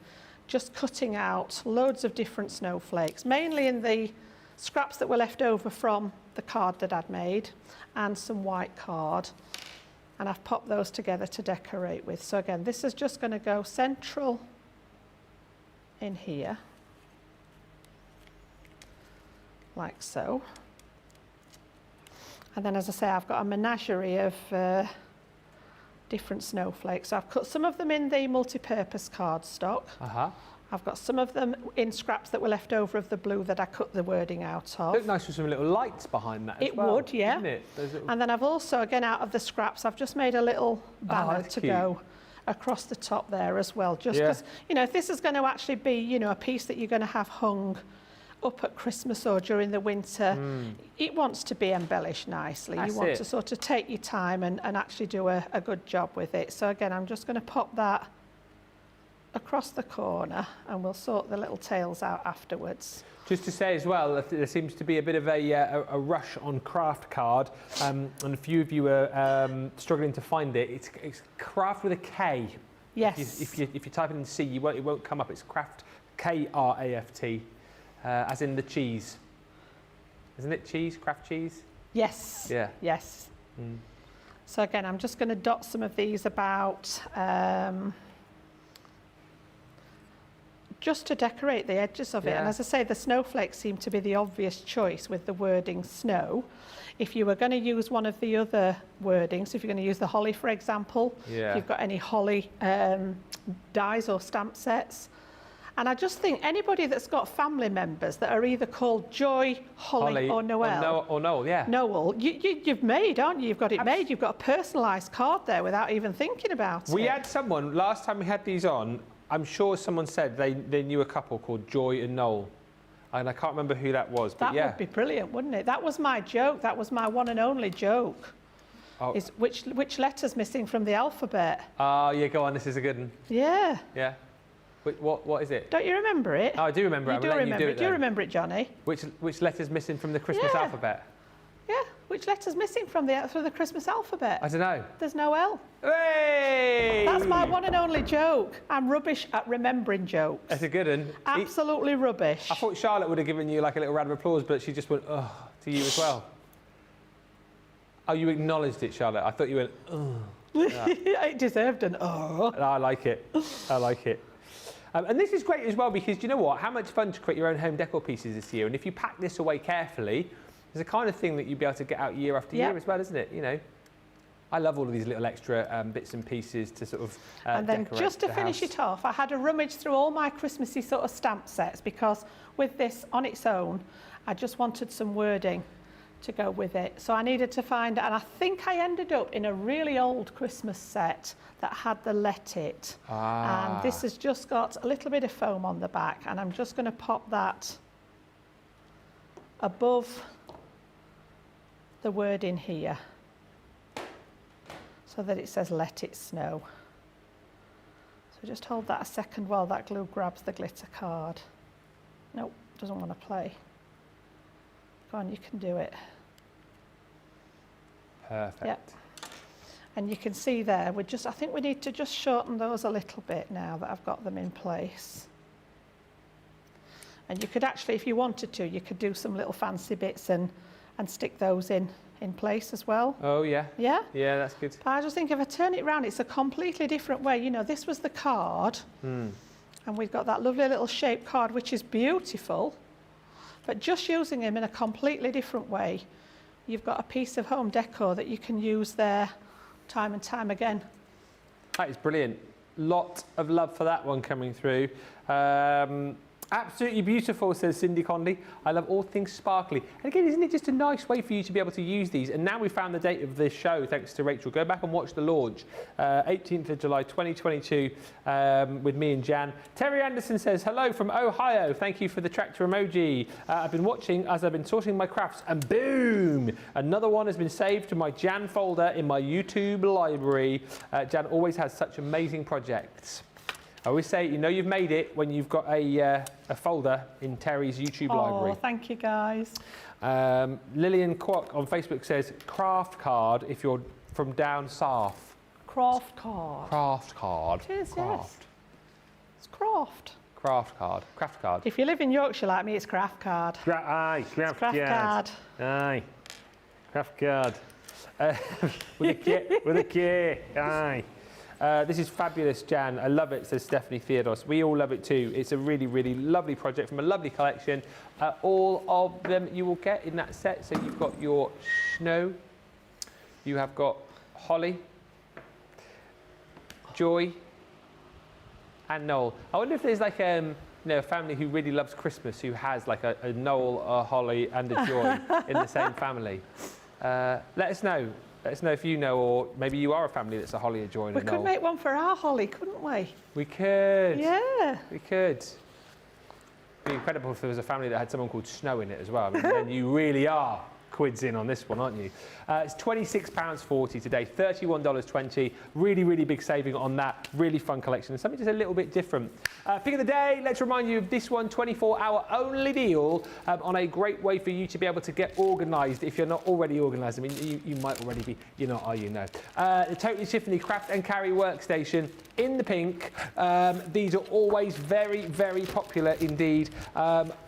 just cutting out loads of different snowflakes, mainly in the scraps that were left over from the card that I'd made, and some white card, and I've popped those together to decorate with. So again, this is just going to go central in here, like so. And then, as I say, I've got a menagerie of different snowflakes. So I've cut some of them in the multi-purpose cardstock. I've got some of them in scraps that were left over of the blue that I cut the wording out of. Look nice with some little lights behind that as well. It would, yeah. Wouldn't it? Little... And then I've also, again, out of the scraps, I've just made a little banner to go across the top there as well. Just because, you know, if this is going to actually be, you know, a piece that you're going to have hung up at Christmas or during the winter, it wants to be embellished nicely. You want to sort of take your time and actually do a good job with it. So again, I'm just going to pop that across the corner, and we'll sort the little tails out afterwards. Just to say as well, that there seems to be a bit of a rush on craft card, and a few of you are struggling to find it. It's craft with a K. Yes. If you type it in C, it won't come up. It's craft, K-R-A-F-T, as in the cheese. Isn't it cheese? Craft cheese? Yes. Yeah. Yes. So again, I'm just going to dot some of these about. Just to decorate the edges of it. And as I say, the snowflakes seem to be the obvious choice with the wording snow. If you were going to use one of the other wordings, if you're going to use the holly, for example, if you've got any holly dies or stamp sets. And I just think anybody that's got family members that are either called Joy, Holly or Noel. Or Noel, yeah. Noel, you've made, aren't you? You've got it made. You've got a personalised card there without even thinking about it. We had someone, last time we had these on, I'm sure someone said they knew a couple called Joy and Noel. And I can't remember who that was, but that would be brilliant, wouldn't it? That was my joke. That was my one and only joke. Oh. Is which letter's missing from the alphabet? Yeah, go on. This is a good one. Yeah. Yeah. What is it? Don't you remember it? Oh, I do remember it. You do remember it. Do you remember it, Johnny? Which letter's missing from the Christmas alphabet? Yeah. Which letter's missing from the Christmas alphabet? I don't know. There's no L. Hey! That's my one and only joke. I'm rubbish at remembering jokes. That's a good one. Absolutely rubbish. I thought Charlotte would have given you like a little round of applause, but she just went, oh, to you as well. Oh, you acknowledged it, Charlotte. I thought you went, oh. Yeah. It deserved an oh. I like it. I like it. And this is great as well because, do you know what? How much fun to create your own home decor pieces this year. And if you pack this away carefully, it's the kind of thing that you'd be able to get out year after year as well, isn't it? You know, I love all of these little extra bits and pieces to sort of and then just to finish it off, I had a rummage through all my Christmassy sort of stamp sets because with this on its own, I just wanted some wording to go with it. So I needed to find, and I think I ended up in a really old Christmas set that had the Let It. And this has just got a little bit of foam on the back, and I'm just going to pop that above the word in here so that it says Let It Snow. So just hold that a second while that glue grabs the glitter card. Nope, doesn't want to play. Go on, you can do it. Perfect. Yep. And you can see there, I think we need to just shorten those a little bit now that I've got them in place. And you could actually, if you wanted to, you could do some little fancy bits and stick those in place as well. Oh, yeah. Yeah? Yeah, that's good. But I just think if I turn it round, it's a completely different way. You know, this was the card, and we've got that lovely little shaped card, which is beautiful. But just using them in a completely different way, you've got a piece of home decor that you can use there time and time again. That is brilliant. Lot of love for that one coming through. Absolutely beautiful, says Cindy Conley. I love all things sparkly. And again, isn't it just a nice way for you to be able to use these? And now we found the date of this show, thanks to Rachel. Go back and watch the launch, 18th of July, 2022, with me and Jan. Terry Anderson says, hello from Ohio. Thank you for the tractor emoji. I've been watching as I've been sorting my crafts, and boom! Another one has been saved to my Jan folder in my YouTube library. Jan always has such amazing projects. I always say, you know you've made it when you've got a folder in Terry's YouTube library. Oh, thank you, guys. Lillian Kwok on Facebook says, craft card if you're from down south. Craft card. Craft card. It is, craft. yes. It's craft. Craft card. Craft card. If you live in Yorkshire like me, it's craft card. Aye, craft card. Aye, craft card. With a K. Aye. This is fabulous, Jan. I love it, says Stephanie Theodos. We all love it too. It's a really, really lovely project from a lovely collection. All of them you will get in that set. So you've got your snow, you have got holly, joy, and Noel. I wonder if there's like a family who really loves Christmas who has like a Noel, a holly, and a joy in the same family. Let us know. Let us know if you know, or maybe you are a family that's a holly, a joy, and a Noel. We could make one for our holly, couldn't we? We could. Yeah. We could. It'd be incredible if there was a family that had someone called Snow in it as well. I mean, then you really are quids in on this one, aren't you? It's £26.40 today, $31.20. Really, really big saving on that. Really fun collection, and something just a little bit different. Pick of the day, let's remind you of this one, 24-hour only deal on a great way for you to be able to get organised if you're not already organised. I mean, you might already be, you're not, are you? No. The Totally Tiffany Craft and Carry Workstation in the pink. These are always very, very popular indeed.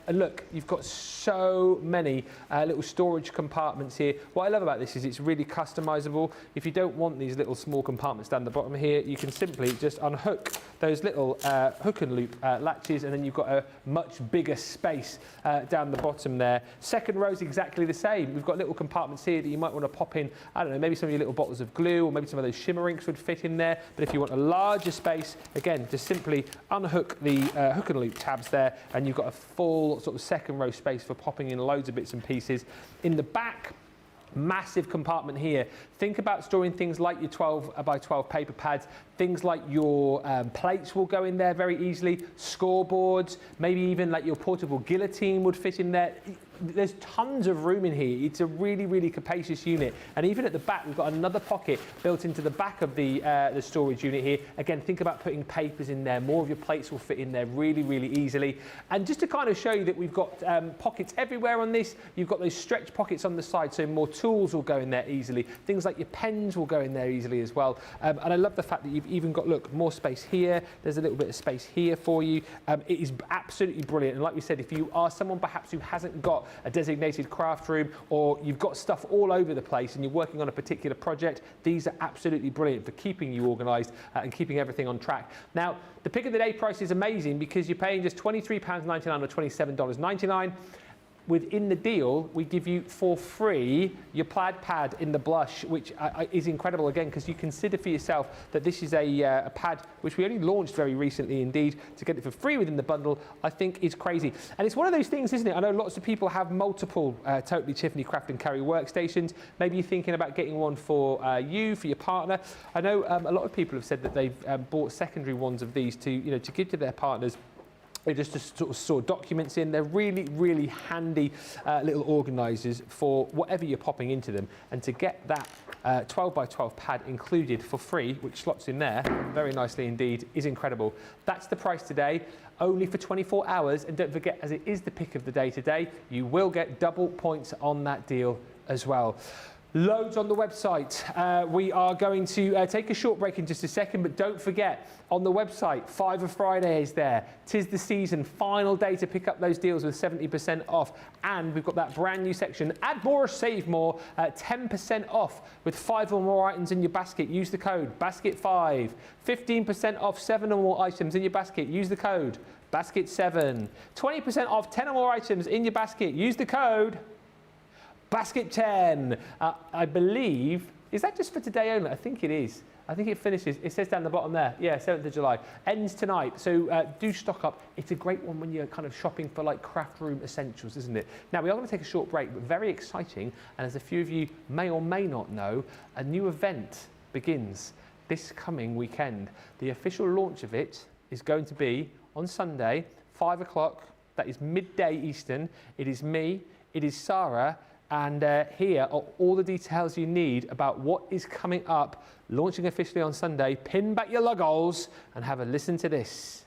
And look, you've got so many little storage compartments here. What I love about this is it's really customizable. If you don't want these little small compartments down the bottom here, you can simply just unhook those little hook and loop latches, and then you've got a much bigger space down the bottom there. Second row is exactly the same. We've got little compartments here that you might want to pop in, I don't know, maybe some of your little bottles of glue, or maybe some of those shimmer inks would fit in there. But if you want a larger space, again, just simply unhook the hook and loop tabs there, and you've got a full sort of second row space for popping in loads of bits and pieces. In the back, massive compartment here. Think about storing things like your 12 by 12 paper pads. Things like your plates will go in there very easily. Scoreboards, maybe even like your portable guillotine would fit in there. There's tons of room in here. It's a really, really capacious unit. And even at the back, we've got another pocket built into the back of the storage unit here. Again, think about putting papers in there. More of your plates will fit in there really, really easily. And just to kind of show you that we've got pockets everywhere on this, you've got those stretch pockets on the side, so more tools will go in there easily. Things like your pens will go in there easily as well. And I love the fact that you've even got, look, more space here. There's a little bit of space here for you. It is absolutely brilliant. And like we said, if you are someone perhaps who hasn't got a designated craft room, or you've got stuff all over the place and you're working on a particular project, these are absolutely brilliant for keeping you organised and keeping everything on track. Now, the pick of the day price is amazing because you're paying just £23.99 or $27.99. Within the deal, we give you for free your plaid pad in the blush, which is incredible again, because you consider for yourself that this is a pad which we only launched very recently indeed. To get it for free within the bundle, I think is crazy. And it's one of those things, isn't it? I know lots of people have multiple Totally Tiffany Craft and Carry workstations. Maybe you're thinking about getting one for you, for your partner. I know a lot of people have said that they've bought secondary ones of these to give to their partners. They just sort of store documents in. They're really, really handy little organisers for whatever you're popping into them. And to get that 12 by 12 pad included for free, which slots in there very nicely indeed, is incredible. That's the price today, only for 24 hours. And don't forget, as it is the pick of the day today, you will get double points on that deal as well. Loads on the website. We are going to take a short break in just a second, but don't forget, on the website, 5 of Friday is there. 'Tis the season, final day to pick up those deals with 70% off. And we've got that brand new section, add more or save more, 10% off with 5 or more items in your basket. Use the code BASKET5. 15% off 7 or more items in your basket. Use the code BASKET7. 20% off 10 or more items in your basket. Use the code Basket 10, I believe, is that just for today only? I think it is. I think it finishes, it says down the bottom there, yeah, 7th of July. Ends tonight, so do stock up. It's a great one when you're kind of shopping for like craft room essentials, isn't it? Now, we are going to take a short break, but very exciting, and as a few of you may or may not know, a new event begins this coming weekend. The official launch of it is going to be on Sunday, 5 o'clock, that is midday Eastern. It is me, it is Sarah, and here are all the details you need about what is coming up, launching officially on Sunday. Pin back your logos and have a listen to this.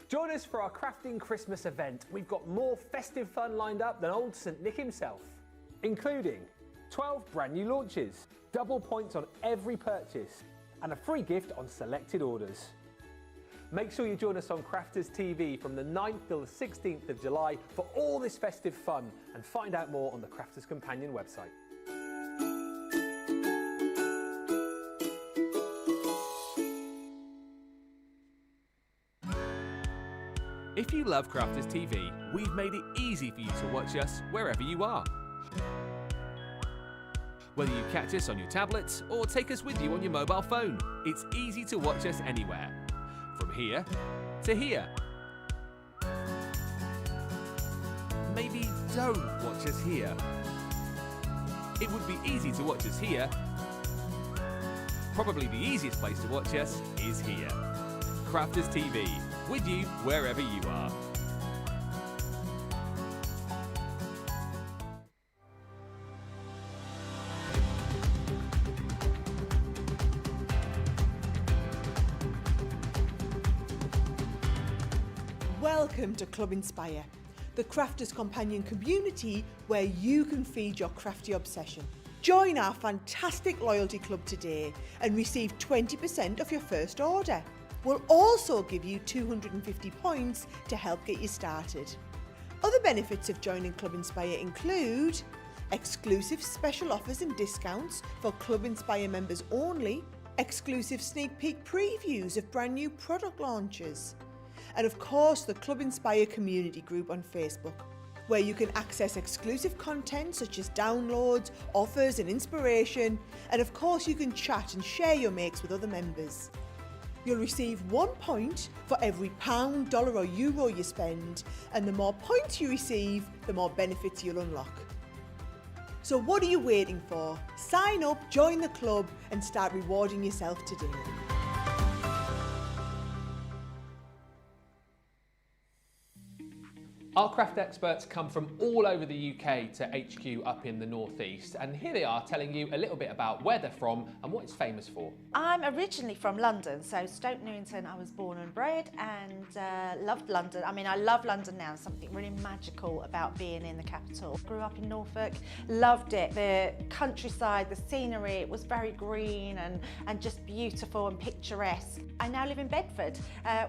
Join us for our Crafting Christmas event. We've got more festive fun lined up than old St Nick himself, including 12 brand new launches, double points on every purchase, and a free gift on selected orders. Make sure you join us on Crafters TV from the 9th till the 16th of July for all this festive fun, and find out more on the Crafters Companion website. If you love Crafters TV, we've made it easy for you to watch us wherever you are. Whether you catch us on your tablets or take us with you on your mobile phone, it's easy to watch us anywhere. From here to here. Maybe don't watch us here. It would be easy to watch us here. Probably the easiest place to watch us is here. Crafters TV, with you wherever you are. Welcome to Club Inspire, the Crafters Companion community where you can feed your crafty obsession. Join our fantastic loyalty club today and receive 20% off your first order. We'll also give you 250 points to help get you started. Other benefits of joining Club Inspire include exclusive special offers and discounts for Club Inspire members only, exclusive sneak peek previews of brand new product launches, and of course the Club Inspire community group on Facebook, where you can access exclusive content such as downloads, offers and inspiration, and of course you can chat and share your makes with other members. You'll receive 1 point for every £1, dollar or euro you spend, and the more points you receive, the more benefits you'll unlock. So what are you waiting for? Sign up, join the club and start rewarding yourself today. Our craft experts come from all over the UK to HQ up in the northeast, and here they are telling you a little bit about where they're from and what it's famous for. I'm originally from London, so Stoke Newington I was born and bred, and loved London. I mean, I love London now, something really magical about being in the capital. Grew up in Norfolk, loved it. The countryside, the scenery, it was very green and just beautiful and picturesque. I now live in Bedford,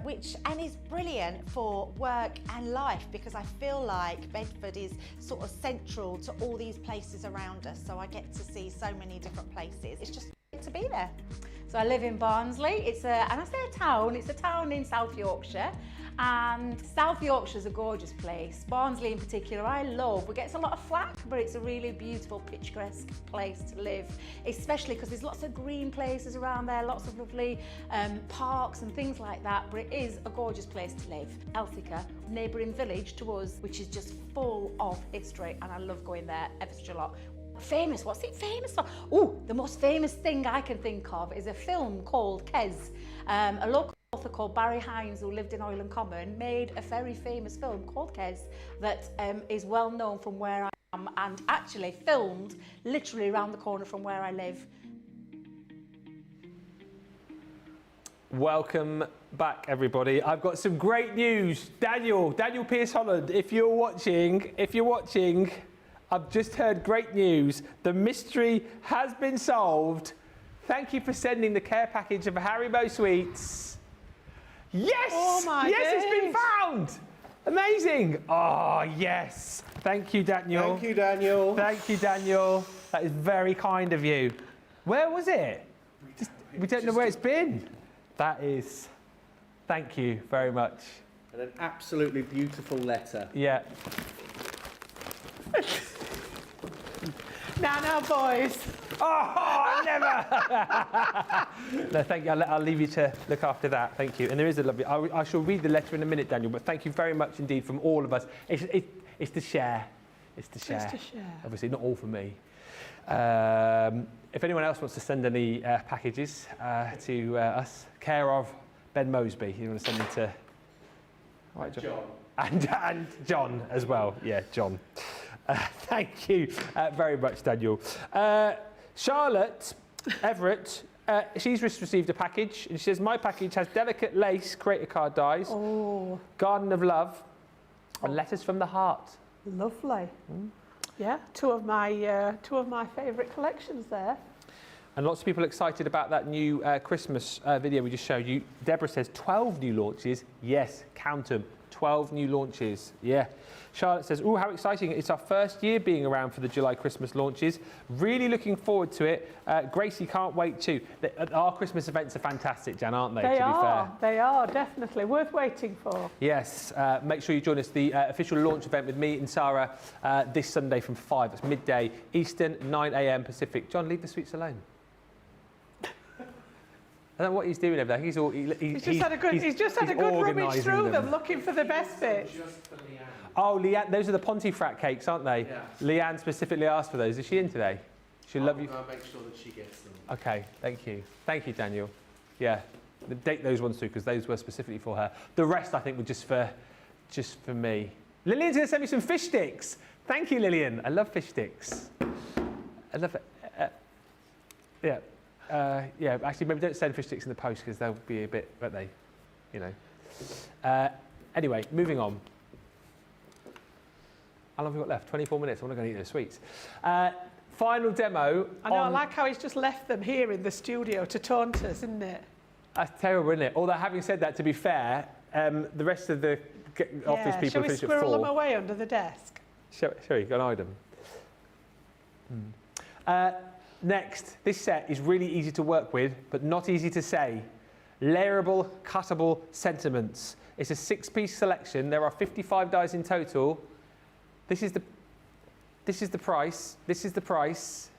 which is brilliant for work and life, because I feel like Bedford is sort of central to all these places around us, so I get to see so many different places. It's just great to be there. So I live in Barnsley. It's and I say a town, it's a town in South Yorkshire. And South Yorkshire's a gorgeous place. Barnsley in particular, I love. It gets a lot of flack, but it's a really beautiful, picturesque place to live, especially because there's lots of green places around there, lots of lovely parks and things like that, but it is a gorgeous place to live. Elthicka, neighbouring village to us, which is just full of history, and I love going there ever such a lot. Famous, what's it famous for? Oh, the most famous thing I can think of is a film called Kes. A local author called Barry Hines, who lived in Oiland Common, made a very famous film called Kes that is well known from where I am, and actually filmed literally around the corner from where I live. Welcome back, everybody. I've got some great news. Daniel Pearce-Holland, if you're watching, I've just heard great news. The mystery has been solved. Thank you for sending the care package of Haribo sweets. Yes! Oh my yes, days. It's been found! Amazing! Oh, yes. Thank you, Daniel. Thank you, Daniel. Thank you, Daniel. That is very kind of you. Where was it? We don't know where it's been. That is Thank you very much. And an absolutely beautiful letter. Yeah. Now, boys. Oh, never! No, thank you. I'll leave you to look after that. Thank you. And there is a lovely... I shall read the letter in a minute, Daniel, but thank you very much indeed from all of us. It's to share. It's to share. It's to share. Obviously, not all for me. If anyone else wants to send any packages to us, care of Ben Moseby. You want to send them to... Right, John. And John as well. Yeah, John. Thank you very much, Daniel. Charlotte Everett, she's just received a package, and she says, my package has delicate lace creator card dies, Garden of Love, and letters from the heart. Lovely. Yeah, two of my favourite collections there. And lots of people excited about that new Christmas video we just showed you. Deborah says 12 new launches. Yes, count them. 12 new launches. Yeah. Charlotte says, oh, how exciting. It's our first year being around for the July Christmas launches. Really looking forward to it. Gracie can't wait too. Our Christmas events are fantastic, Jan, aren't they? They to be fair. They are, definitely. Worth waiting for. Yes. Make sure you join us, the official launch event with me and Sarah this Sunday from 5. It's midday Eastern, 9 a.m. Pacific. John, leave the sweets alone. I don't know what he's doing over there. He's just had a good rummage through them, looking for the best bits. Oh, Leanne, those are the Pontefract cakes, aren't they? Yeah. Leanne specifically asked for those. Is she in today? She'll love you. I'll make sure that she gets them. Okay, thank you. Thank you, Daniel. Yeah, date those ones too, because those were specifically for her. The rest, I think, were just for me. Lillian's going to send me some fish sticks. Thank you, Lillian. I love fish sticks. I love it. Yeah. Yeah, actually, maybe don't send fish sticks in the post because they'll be a bit, won't they? You know. Anyway, moving on. How long have we got left? 24 minutes. I want to go and eat those sweets. Final demo. I know, I like how he's just left them here in the studio to taunt us, isn't it? That's terrible, isn't it? Although, having said that, to be fair, the rest of the office people shall we finish at 4. squirrel them away under the desk? Shall we? Go and hide them. Next, this set is really easy to work with, but not easy to say. Layerable, cuttable sentiments. It's a 6-piece selection. There are 55 dies in total. This is the price. This is the price.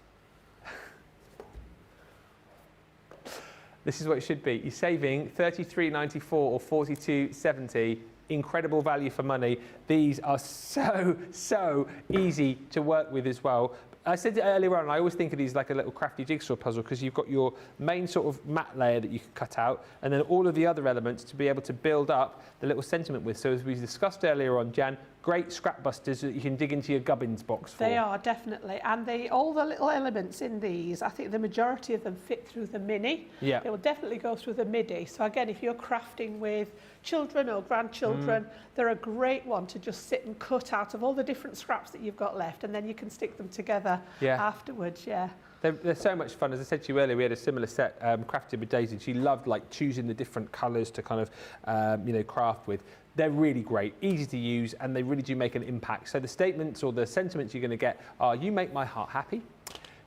This is what it should be. You're saving $33.94 or $42.70. Incredible value for money. These are so easy to work with as well. I said it earlier on, I always think of these like a little crafty jigsaw puzzle because you've got your main sort of matte layer that you can cut out and then all of the other elements to be able to build up the little sentiment with. So as we discussed earlier on, Jan, great scrap busters that you can dig into your gubbins box for. They are, definitely. And all the little elements in these, I think the majority of them fit through the mini. Yeah. They will definitely go through the MIDI. So again, if you're crafting with children or grandchildren, they're a great one to just sit and cut out of all the different scraps that you've got left, and then you can stick them together afterwards. Yeah. They're so much fun. As I said to you earlier, we had a similar set crafted with Daisy. She loved like choosing the different colours to kind of craft with. They're really great, easy to use, and they really do make an impact. So the statements or the sentiments you're going to get are, you make my heart happy.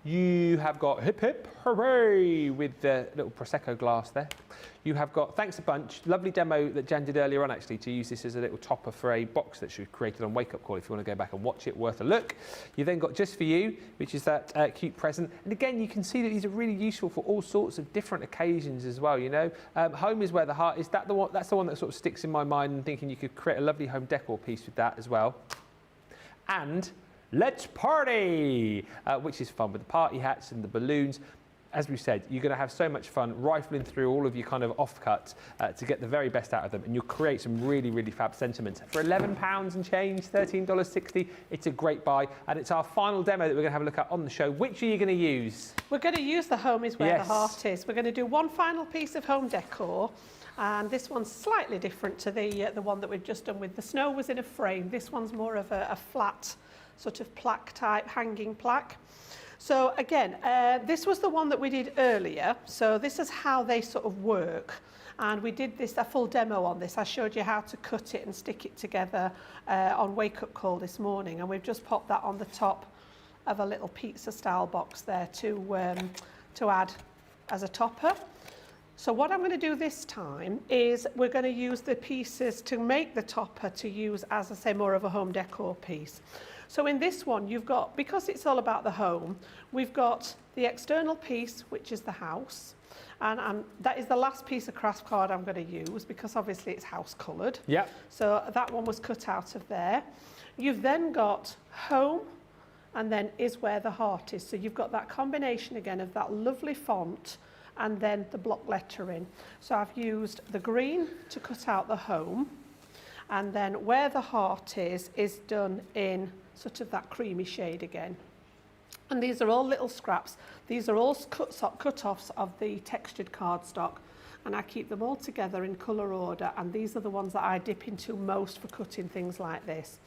You have got hip hip hooray with the little Prosecco glass there. You have got thanks a bunch. Lovely demo that Jan did earlier on actually to use this as a little topper for a box that she created on Wake Up Call if you want to go back and watch it, worth a look. You then got Just For You, which is that cute present. And again, you can see that these are really useful for all sorts of different occasions as well, you know. Home is where the heart is. That's the one that sort of sticks in my mind and thinking you could create a lovely home decor piece with that as well. And Let's Party, which is fun with the party hats and the balloons. As we said, you're going to have so much fun rifling through all of your kind of offcuts to get the very best out of them, and you'll create some really, really fab sentiments. For £11 and change, $13.60, it's a great buy, and it's our final demo that we're going to have a look at on the show. Which are you going to use? We're going to use the Home is Where the Heart Is. We're going to do one final piece of home decor, and this one's slightly different to the one that we've just done with the snow was in a frame. This one's more of a flat sort of plaque type, hanging plaque. So again, this was the one that we did earlier. So this is how they sort of work. And we did a full demo on this. I showed you how to cut it and stick it together on Wake Up Call this morning. And we've just popped that on the top of a little pizza style box there to add as a topper. So what I'm going to do this time is we're going to use the pieces to make the topper to use, as I say, more of a home decor piece. So in this one, you've got, because it's all about the home, we've got the external piece, which is the house. And that is the last piece of craft card I'm going to use because obviously it's house coloured. Yep. So that one was cut out of there. You've then got home, and then is where the heart is. So you've got that combination again of that lovely font and then the block lettering. So I've used the green to cut out the home, and then where the heart is done in sort of that creamy shade again. And these are all little scraps. These are all cut-offs of the textured cardstock, and I keep them all together in colour order, and these are the ones that I dip into most for cutting things like this.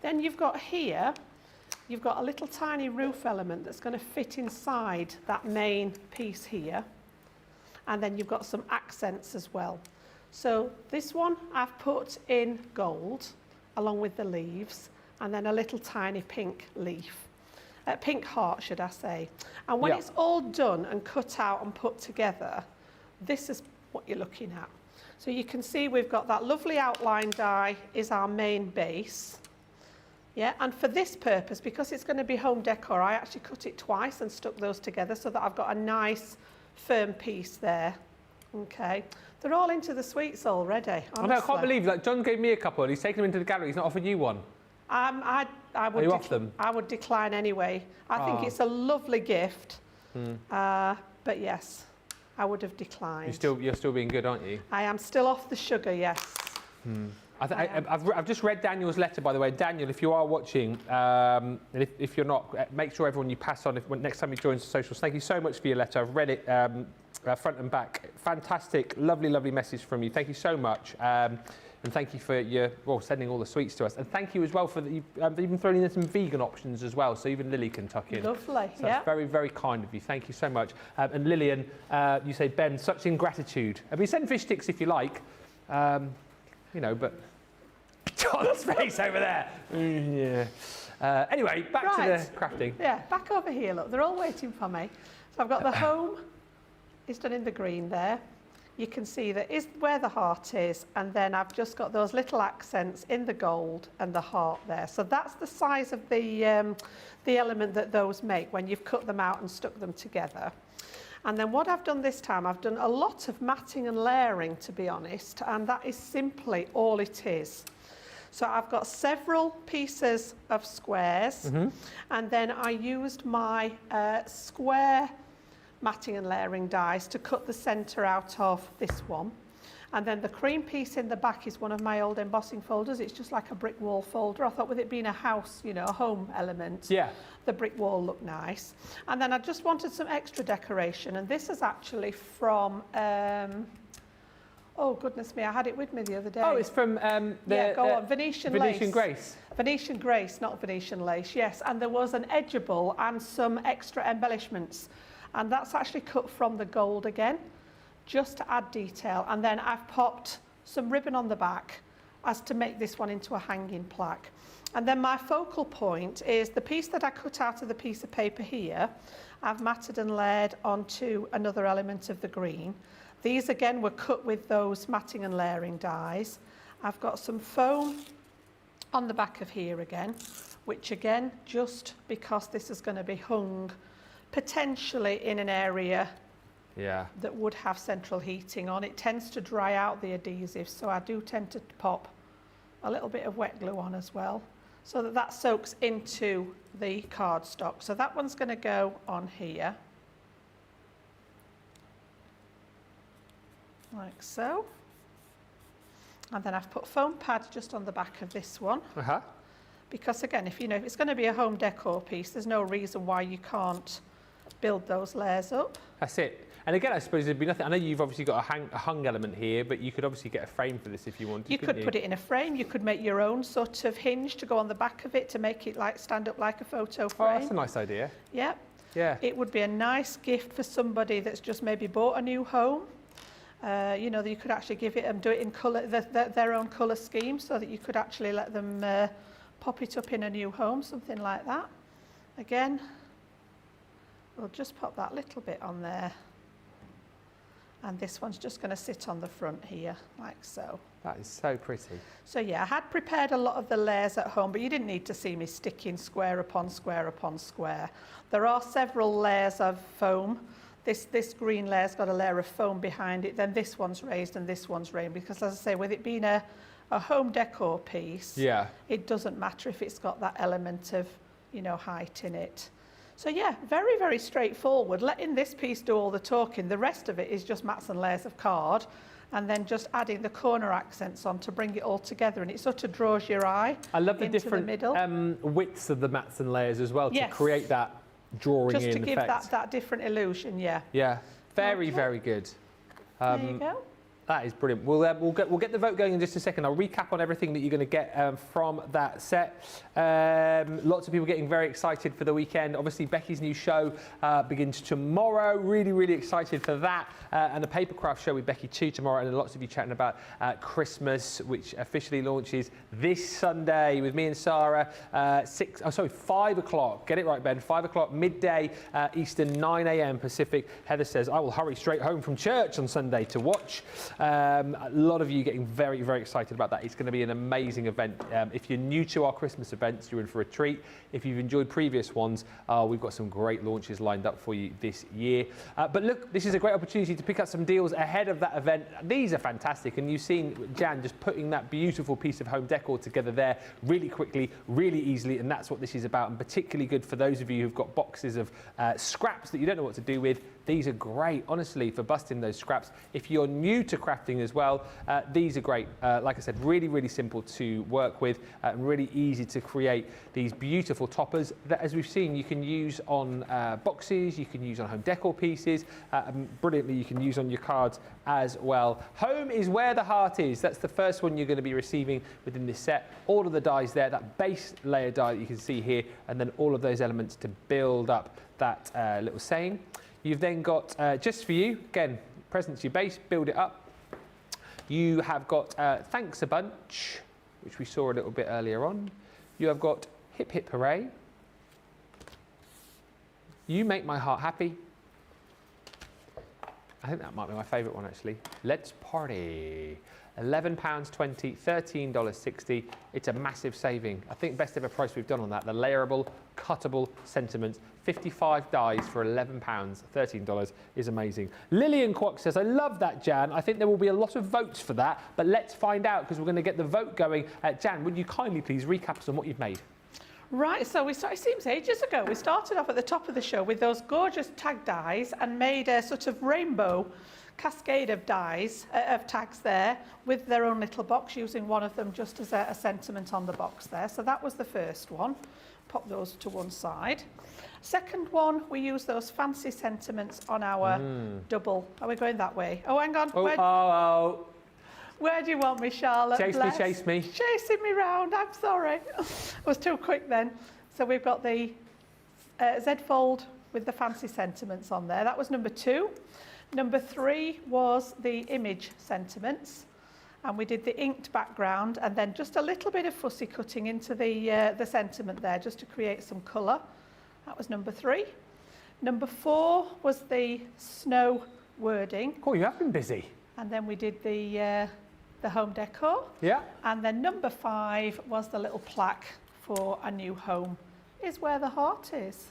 Then you've got here, you've got a little tiny roof element that's going to fit inside that main piece here. And then you've got some accents as well. So this one I've put in gold along with the leaves, and then a little tiny pink leaf. Pink heart, should I say. And when it's all done and cut out and put together, this is what you're looking at. So you can see we've got that lovely outline die is our main base. Yeah, and for this purpose, because it's going to be home decor, I actually cut it twice and stuck those together so that I've got a nice firm piece there. Okay, they're all into the sweets already, honestly. I know, I can't believe, like, John gave me a couple and he's taken them into the gallery. He's not offered you one. I would Are you off them? I would decline anyway. I think it's a lovely gift, but yes, I would have declined. You're still being good, aren't you? I am still off the sugar, yes. I've just read Daniel's letter, by the way. Daniel, if you are watching, and if you're not, make sure everyone you pass on next time you join the socials. Thank you so much for your letter. I've read it front and back. Fantastic, lovely, lovely message from you. Thank you so much. And thank you for sending all the sweets to us. And thank you as well for you've even thrown in some vegan options as well, so even Lily can tuck in. Lovely, so that's very, very kind of you. Thank you so much. And Lillian, you say, Ben, such ingratitude. I mean, send fish sticks if you like. You know, but John's face over there. Yeah. Anyway, back to the crafting. Yeah, back over here. Look, they're all waiting for me. So I've got the home. It's done in the green there. You can see that is where the heart is, and then I've just got those little accents in the gold and the heart there. So that's the size of the element that those make when you've cut them out and stuck them together. And then what I've done this time, I've done a lot of matting and layering, to be honest, and that is simply all it is. So I've got several pieces of squares, and then I used my square matting and layering dies to cut the centre out of this one. And then the cream piece in the back is one of my old embossing folders. It's just like a brick wall folder. I thought with it being a house, you know, a home element, the brick wall looked nice. And then I just wanted some extra decoration. And this is actually from, oh goodness me, I had it with me the other day. Oh, it's from Venetian lace. Venetian Grace. Venetian Grace, not Venetian lace, yes. And there was an edgeable and some extra embellishments. And that's actually cut from the gold again, just to add detail. And then I've popped some ribbon on the back as to make this one into a hanging plaque. And then my focal point is the piece that I cut out of the piece of paper here, I've matted and layered onto another element of the green. These again were cut with those matting and layering dies. I've got some foam on the back of here again, which again, just because this is going to be hung potentially in an area that would have central heating on. It tends to dry out the adhesive, so I do tend to pop a little bit of wet glue on as well, so that that soaks into the cardstock. So that one's going to go on here, like so. And then I've put foam pads just on the back of this one. Because again, if it's going to be a home decor piece, there's no reason why you can't build those layers up. That's it. And again, I suppose there'd be nothing. I know you've obviously got a hung element here, but you could obviously get a frame for this if you wanted. You could put it in a frame. You could make your own sort of hinge to go on the back of it to make it like stand up like a photo frame. Oh, that's a nice idea. Yeah. Yeah. It would be a nice gift for somebody that's just maybe bought a new home. You know, that you could actually give it and do it in colour, their own colour scheme, so that you could actually let them pop it up in a new home, something like that. Again, we'll just pop that little bit on there. And this one's just going to sit on the front here, like so. That is so pretty. So yeah, I had prepared a lot of the layers at home, but you didn't need to see me sticking square upon square upon square. There are several layers of foam. This green layer's got a layer of foam behind it, then this one's raised and this one's raised, because as I say, with it being a home decor piece, yeah, it doesn't matter if it's got that element of, you know, height in it. So yeah, very, very straightforward. Letting this piece do all the talking. The rest of it is just mats and layers of card, and then just adding the corner accents on to bring it all together, and it sort of draws your eye. I love the into different the middle. widths of the mats and layers as well, Yes. to create that drawing Just in to give effect. that different illusion, yeah. Yeah, very, very good. There you go. That is brilliant. We'll get the vote going in just a second. I'll recap on everything that you're going to get from that set. Lots of people getting very excited for the weekend. Obviously, Becky's new show begins tomorrow. Really, really excited for that. And the Papercraft show with Becky too tomorrow. And lots of you chatting about Christmas, which officially launches this Sunday with me and Sarah. 5 o'clock. Get it right, Ben. 5 o'clock midday Eastern, 9 a.m. Pacific. Heather says, I will hurry straight home from church on Sunday to watch. A lot of you getting very, very excited about that. It's going to be an amazing event. If you're new to our Christmas events, you're in for a treat. If you've enjoyed previous ones, we've got some great launches lined up for you this year. But look, this is a great opportunity to pick up some deals ahead of that event. These are fantastic, and you've seen Jan just putting that beautiful piece of home decor together there really quickly, really easily, and that's what this is about, and particularly good for those of you who've got boxes of scraps that you don't know what to do with. These are great, honestly, for busting those scraps. If you're new to crafting as well, these are great. Like I said, really, really simple to work with and really easy to create these beautiful toppers that, as we've seen, you can use on boxes, you can use on home decor pieces, brilliantly you can use on your cards as well. Home is where the heart is. That's the first one you're going to be receiving within this set. All of the dies there, that base layer die that you can see here, and then all of those elements to build up that little saying. You've then got, just for you, again, presents your base, build it up. You have got thanks a bunch, which we saw a little bit earlier on. You have got hip hip hooray. You make my heart happy. I think that might be my favourite one actually. Let's party. £11.20, $13.60. It's a massive saving. I think best ever price we've done on that. The layerable, cuttable sentiments, 55 dies for £11, $13 is amazing. Lillian Kwok says, I love that, Jan. I think there will be a lot of votes for that, but let's find out because we're going to get the vote going. Jan, would you kindly please recap us on what you've made? Right, so it seems ages ago, we started off at the top of the show with those gorgeous tag dies and made a sort of rainbow cascade of dies, of tags there, with their own little box, using one of them just as a sentiment on the box there. So that was the first one. Pop those to one side. Second one, we use those fancy sentiments on our double. Are we going that way? Oh, hang on. Where do you want me, Charlotte? Chase me. Chasing me round, I'm sorry. I was too quick then. So we've got the Z-fold with the fancy sentiments on there. That was number 2. Number 3 was the image sentiments, and we did the inked background and then just a little bit of fussy cutting into the sentiment there just to create some colour. That was number 3. Number 4 was the snow wording. Oh, you have been busy. And then we did the home decor. Yeah. And then number 5 was the little plaque for a new home is where the heart is.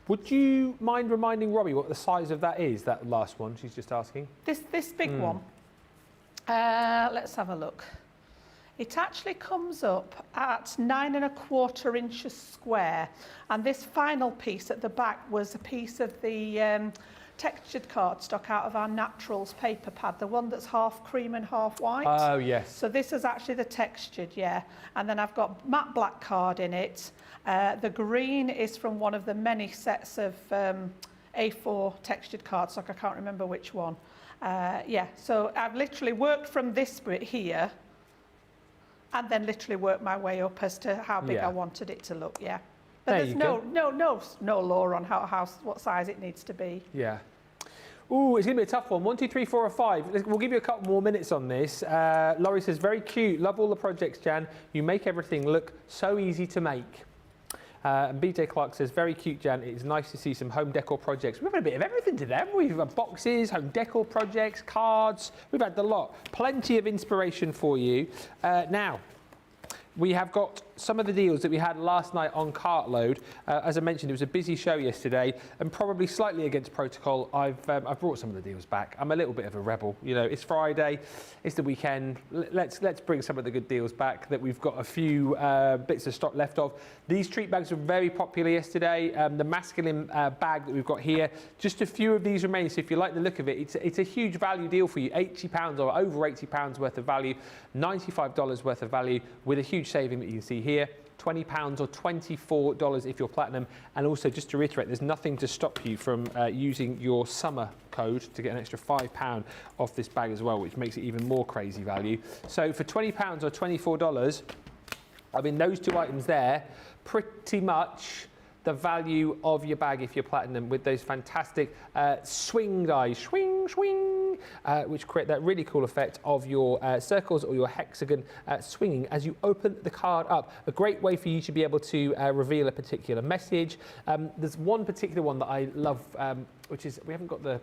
Would you mind reminding Robbie what the size of that is, that last one she's just asking? This big one. Let's have a look. It actually comes up at 9 1/4 inches square. And this final piece at the back was a piece of the textured cardstock out of our Naturals paper pad, the one that's half cream and half white. Oh, yes. So this is actually the textured, yeah. And then I've got matte black card in it. The green is from one of the many sets of A4 textured cardstock. I can't remember which one. Yeah, so I've literally worked from this bit here and then literally worked my way up as to how big I wanted it to look, yeah. But there's no law on what size it needs to be. Yeah. Ooh, it's going to be a tough one. 1, 2, 3, 4 or 5. We'll give you a couple more minutes on this. Laurie says, very cute. Love all the projects, Jan. You make everything look so easy to make. And BJ Clark says, very cute, Jan. It's nice to see some home decor projects. We've had a bit of everything today, haven't we? We've had boxes, home decor projects, cards. We've had the lot. Plenty of inspiration for you. Now, we have got some of the deals that we had last night on Cartload. As I mentioned, it was a busy show yesterday, and probably slightly against protocol, I've brought some of the deals back. I'm a little bit of a rebel. You know, it's Friday, it's the weekend. Let's bring some of the good deals back that we've got a few bits of stock left of. These treat bags were very popular yesterday. The masculine bag that we've got here, just a few of these remain. So if you like the look of it, it's a huge value deal for you. £80 or over £80 worth of value, $95 worth of value, with a huge saving that you can see here. £20 or $24 if you're platinum. And also, just to reiterate, there's nothing to stop you from using your summer code to get an extra £5 off this bag as well, which makes it even more crazy value. So for £20 or $24, I mean, those two items there, pretty much the value of your bag if you're platinum, with those fantastic swing dies, swing, which create that really cool effect of your circles or your hexagon swinging as you open the card up. A great way for you to be able to reveal a particular message. There's one particular one that I love, which is, we haven't got the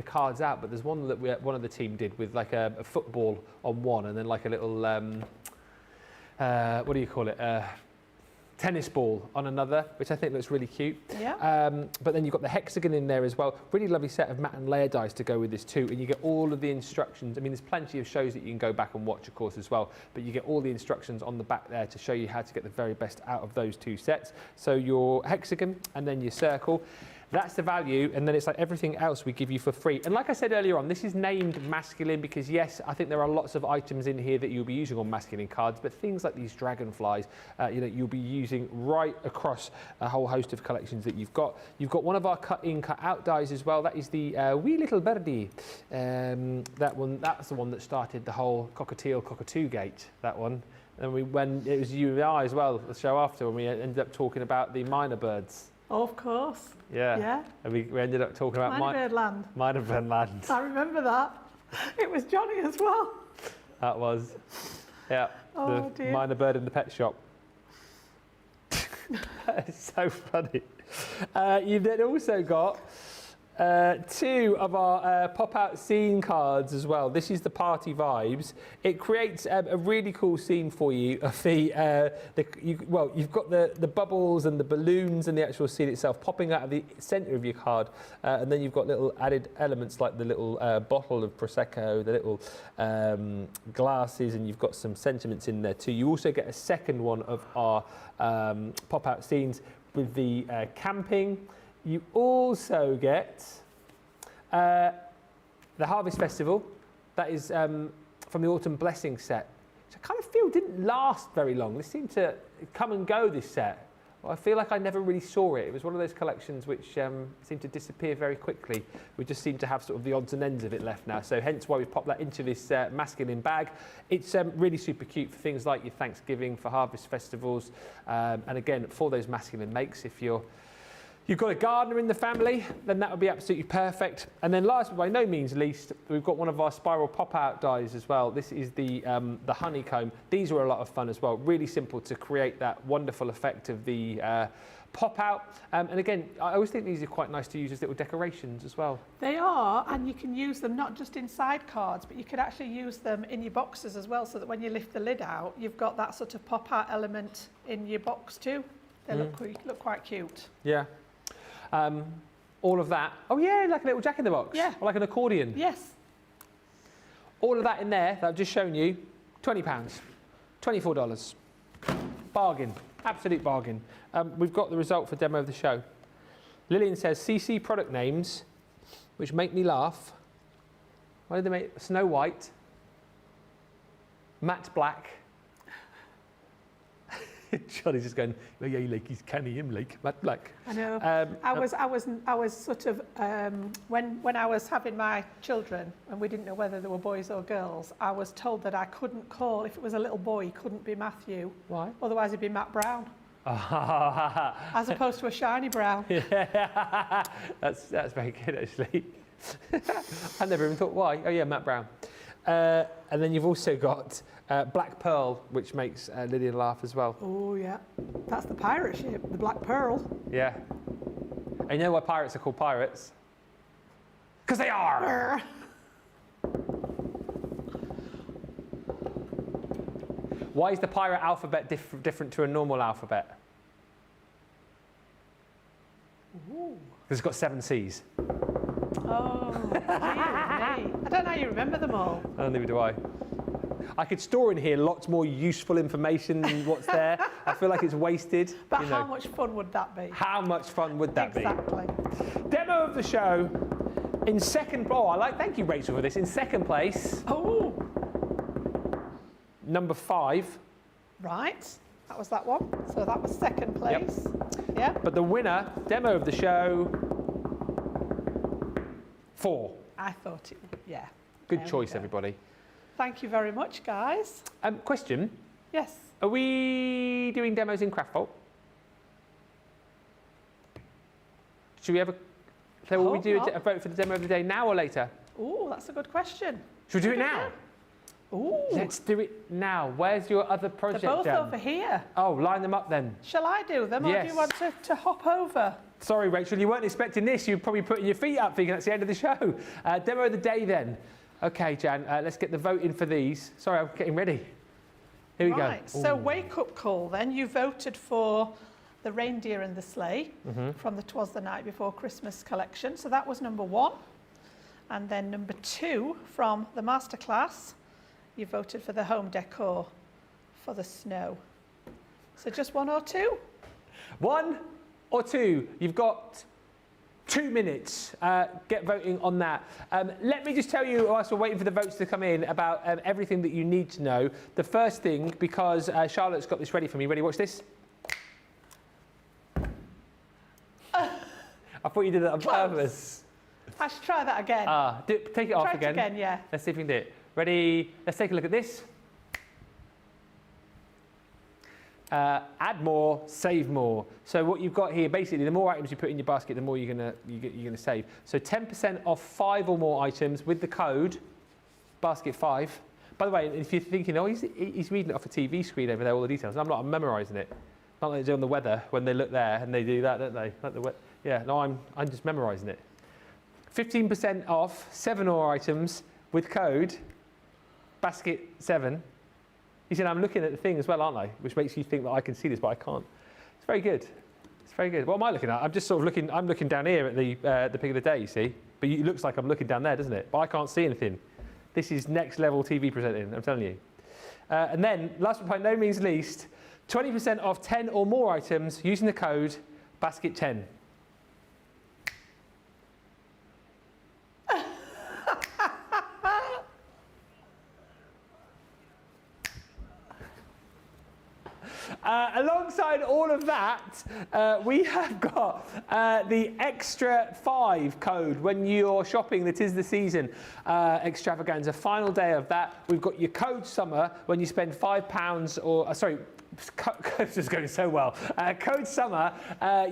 cards out, but there's one that one of the team did with like a football on one, and then like a little, what do you call it? Tennis ball on another, which I think looks really cute. Yeah. But then you've got the hexagon in there as well. Really lovely set of matte and layer dice to go with this too. And you get all of the instructions. I mean, there's plenty of shows that you can go back and watch, of course, as well. But you get all the instructions on the back there to show you how to get the very best out of those two sets. So your hexagon and then your circle. That's the value, and then it's like everything else we give you for free. And like I said earlier on, this is named masculine because, yes, I think there are lots of items in here that you'll be using on masculine cards, but things like these dragonflies, you know, you'll be using right across a whole host of collections that you've got. You've got one of our cut-in, cut-out dies as well. That is the wee little birdie. That one, that's the one that started the whole cockatoo gate, that one. And when it was you and I as well, the show after, when we ended up talking about the minor birds. Oh, of course. Yeah. Yeah. And we ended up talking about Minor Birdland. Minor Birdland. I remember that. It was Johnny as well. That was, yeah. Oh, the dear. minor bird in the pet shop. It's so funny. You've then also got two of our pop-out scene cards as well. This is the Party Vibes. It creates a really cool scene for you of you've got the bubbles and the balloons and the actual scene itself popping out of the centre of your card, and then you've got little added elements like the little bottle of Prosecco, the little glasses, and you've got some sentiments in there too. You also get a second one of our pop-out scenes with the camping. You also get the Harvest Festival. That is from the Autumn Blessing set, which I kind of feel didn't last very long. This seemed to come and go, this set. Well, I feel like I never really saw it. It was one of those collections which seemed to disappear very quickly. We just seem to have sort of the odds and ends of it left now. So hence why we've popped that into this masculine bag. It's really super cute for things like your Thanksgiving, for harvest festivals. And again, for those masculine makes, if you've got a gardener in the family, then that would be absolutely perfect. And then last but by no means least, we've got one of our spiral pop-out dies as well. This is the honeycomb. These were a lot of fun as well. Really simple to create that wonderful effect of the pop-out. And again, I always think these are quite nice to use as little decorations as well. They are, and you can use them not just inside cards, but you could actually use them in your boxes as well, so that when you lift the lid out, you've got that sort of pop-out element in your box too. They look quite cute. Yeah. All of that. Oh yeah, like a little Jack in the Box. Yeah. Or like an accordion. Yes. All of that in there that I've just shown you, £20, $24. Bargain, absolute bargain. We've got the result for demo of the show. Lillian says, CC product names, which make me laugh. Why did they make Snow White, matte black. Johnny's just going, well, yeah, like he's canny him, like matte black. I know. I was sort of when I was having my children and we didn't know whether they were boys or girls. I was told that I couldn't call if it was a little boy. He couldn't be Matthew. Why? Otherwise, he'd be Matt Brown. As opposed to a shiny brown. Yeah, that's very good actually. I never even thought why. Oh yeah, Matt Brown. And then you've also got Black Pearl, which makes Lydia laugh as well. Oh, yeah. That's the pirate ship, the Black Pearl. Yeah. And you know why pirates are called pirates? Because they are! Why is the pirate alphabet different to a normal alphabet? Ooh. Because it's got 7 C's. Oh, dear me. I don't know how you remember them all. Neither do I. I could store in here lots more useful information than what's there. I feel like it's wasted. But how much fun would that be? How much fun would that Exactly. be? Demo of the show. In second, thank you, Rachel, for this. In second place. Oh. Number 5. Right. That was that one. So that was second place. Yep. Yeah. But the winner, demo of the show, 4. I thought it would, yeah. Good choice, everybody. Thank you very much, guys. Question. Yes. Are we doing demos in Craftvault? Should we ever... So will we do a vote for the demo of the day now or later? Oh, that's a good question. Should we do it now? Ooh. Let's do it now. Where's your other project, They're both Jen? over here. Oh, line them up then. Shall I do them, or Yes. do you want to hop over? Sorry, Rachel, you weren't expecting this. You're probably putting your feet up thinking that's the end of the show. Demo of the day then. Okay, Jan, let's get the vote in for these. Sorry, I'm getting ready. Here we go. Right, so wake up call then. You voted for the reindeer and the sleigh from the 'Twas the Night Before Christmas collection. So that was number 1. And then number 2 from the Masterclass, you voted for the home decor for the snow. So just 1 or 2? 1 or 2. You've got 2 minutes. Get voting on that. Let me just tell you, whilst we're waiting for the votes to come in, about everything that you need to know. The first thing, because Charlotte's got this ready for me. Ready? Watch this. I thought you did that on purpose. I should try that again. Take it off again. Try it again, yeah. Let's see if we can do it. Ready? Let's take a look at this. Add more, save more. So what you've got here, basically, the more items you put in your basket, the more you're gonna save. So 10% off 5 or more items with the code basket5. By the way, if you're thinking, oh, he's reading it off a TV screen over there, all the details. I'm not. I'm memorising it. Not like they do on the weather when they look there and they do that, don't they? Like yeah. No, I'm just memorising it. 15% off 7 or items with code basket7. He said, I'm looking at the thing as well, aren't I? Which makes you think that I can see this, but I can't. It's very good. It's very good. What am I looking at? I'm just sort of looking, I'm looking down here at the pick of the day, you see? But it looks like I'm looking down there, doesn't it? But I can't see anything. This is next level TV presenting, I'm telling you. And then, last but by no means least, 20% off 10 or more items using the code basket10. Alongside all of that, we have got the extra 5 code when you're shopping the 'Tis the Season extravaganza. Final day of that. We've got your code summer when you spend £5 or, sorry, code's just going so well. Code summer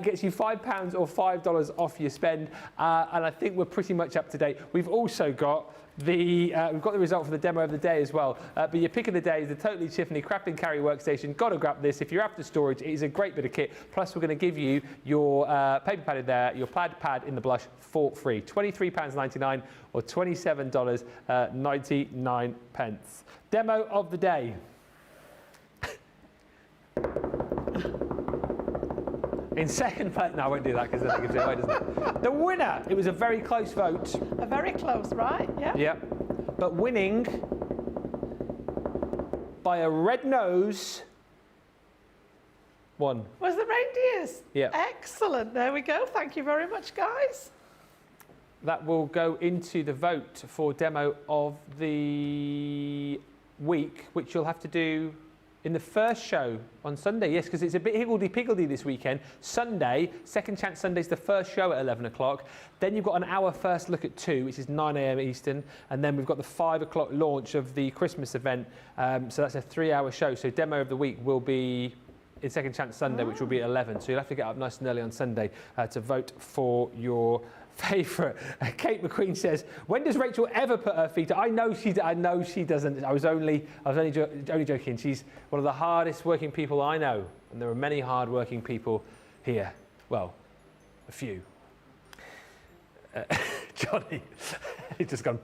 gets you £5 or $5 off your spend, and I think we're pretty much up to date. We've also got we've got the result for the demo of the day as well. But your pick of the day is the Totally Tiffany Craft and Carry workstation. Got to grab this if you're after storage. It is a great bit of kit. Plus, we're going to give you your paper pad in there, your plaid pad in the blush for free. £23.99 or $27.99. Demo of the day. In second place, no, I won't do that because that gives it away, doesn't it? The winner, it was a very close vote. A very close, right? Yeah. Yep. But winning by a red nose, won. Was the reindeers? Yeah. Excellent. There we go. Thank you very much, guys. That will go into the vote for demo of the week, which you'll have to do in the first show on Sunday, yes, because it's a bit higgledy-piggledy this weekend. Sunday, Second Chance Sunday's the first show at 11 o'clock. Then you've got an hour first look at 2, which is 9 a.m. Eastern. And then we've got the 5 o'clock launch of the Christmas event. So that's a 3-hour show. So demo of the week will be in Second Chance Sunday, which will be at 11. So you'll have to get up nice and early on Sunday to vote for your favourite. Kate McQueen says, when does Rachel ever put her feet up? I know she doesn't. I was only joking. She's one of the hardest working people I know, and there are many hard working people here. Well, a few. Johnny, he's just gone.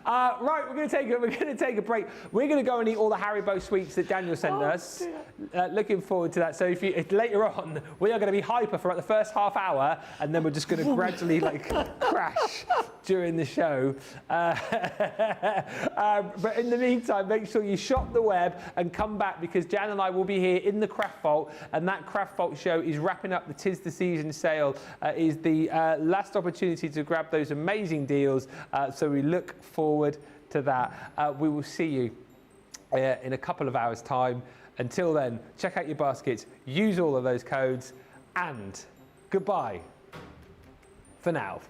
Right, we're going to take a break. We're going to go and eat all the Haribo sweets that Daniel sent us. Looking forward to that. So if later on, we are going to be hyper for the first half hour, and then we're just going to gradually crash during the show. But in the meantime, make sure you shop the web and come back, because Jan and I will be here in the Craft Vault, and that Craft Vault show is wrapping up the Tis the Season sale. Is the last opportunity to grab those amazing deals. So we look forward to that. We will see you in a couple of hours' time. Until then, check out your baskets, use all of those codes, and goodbye for now.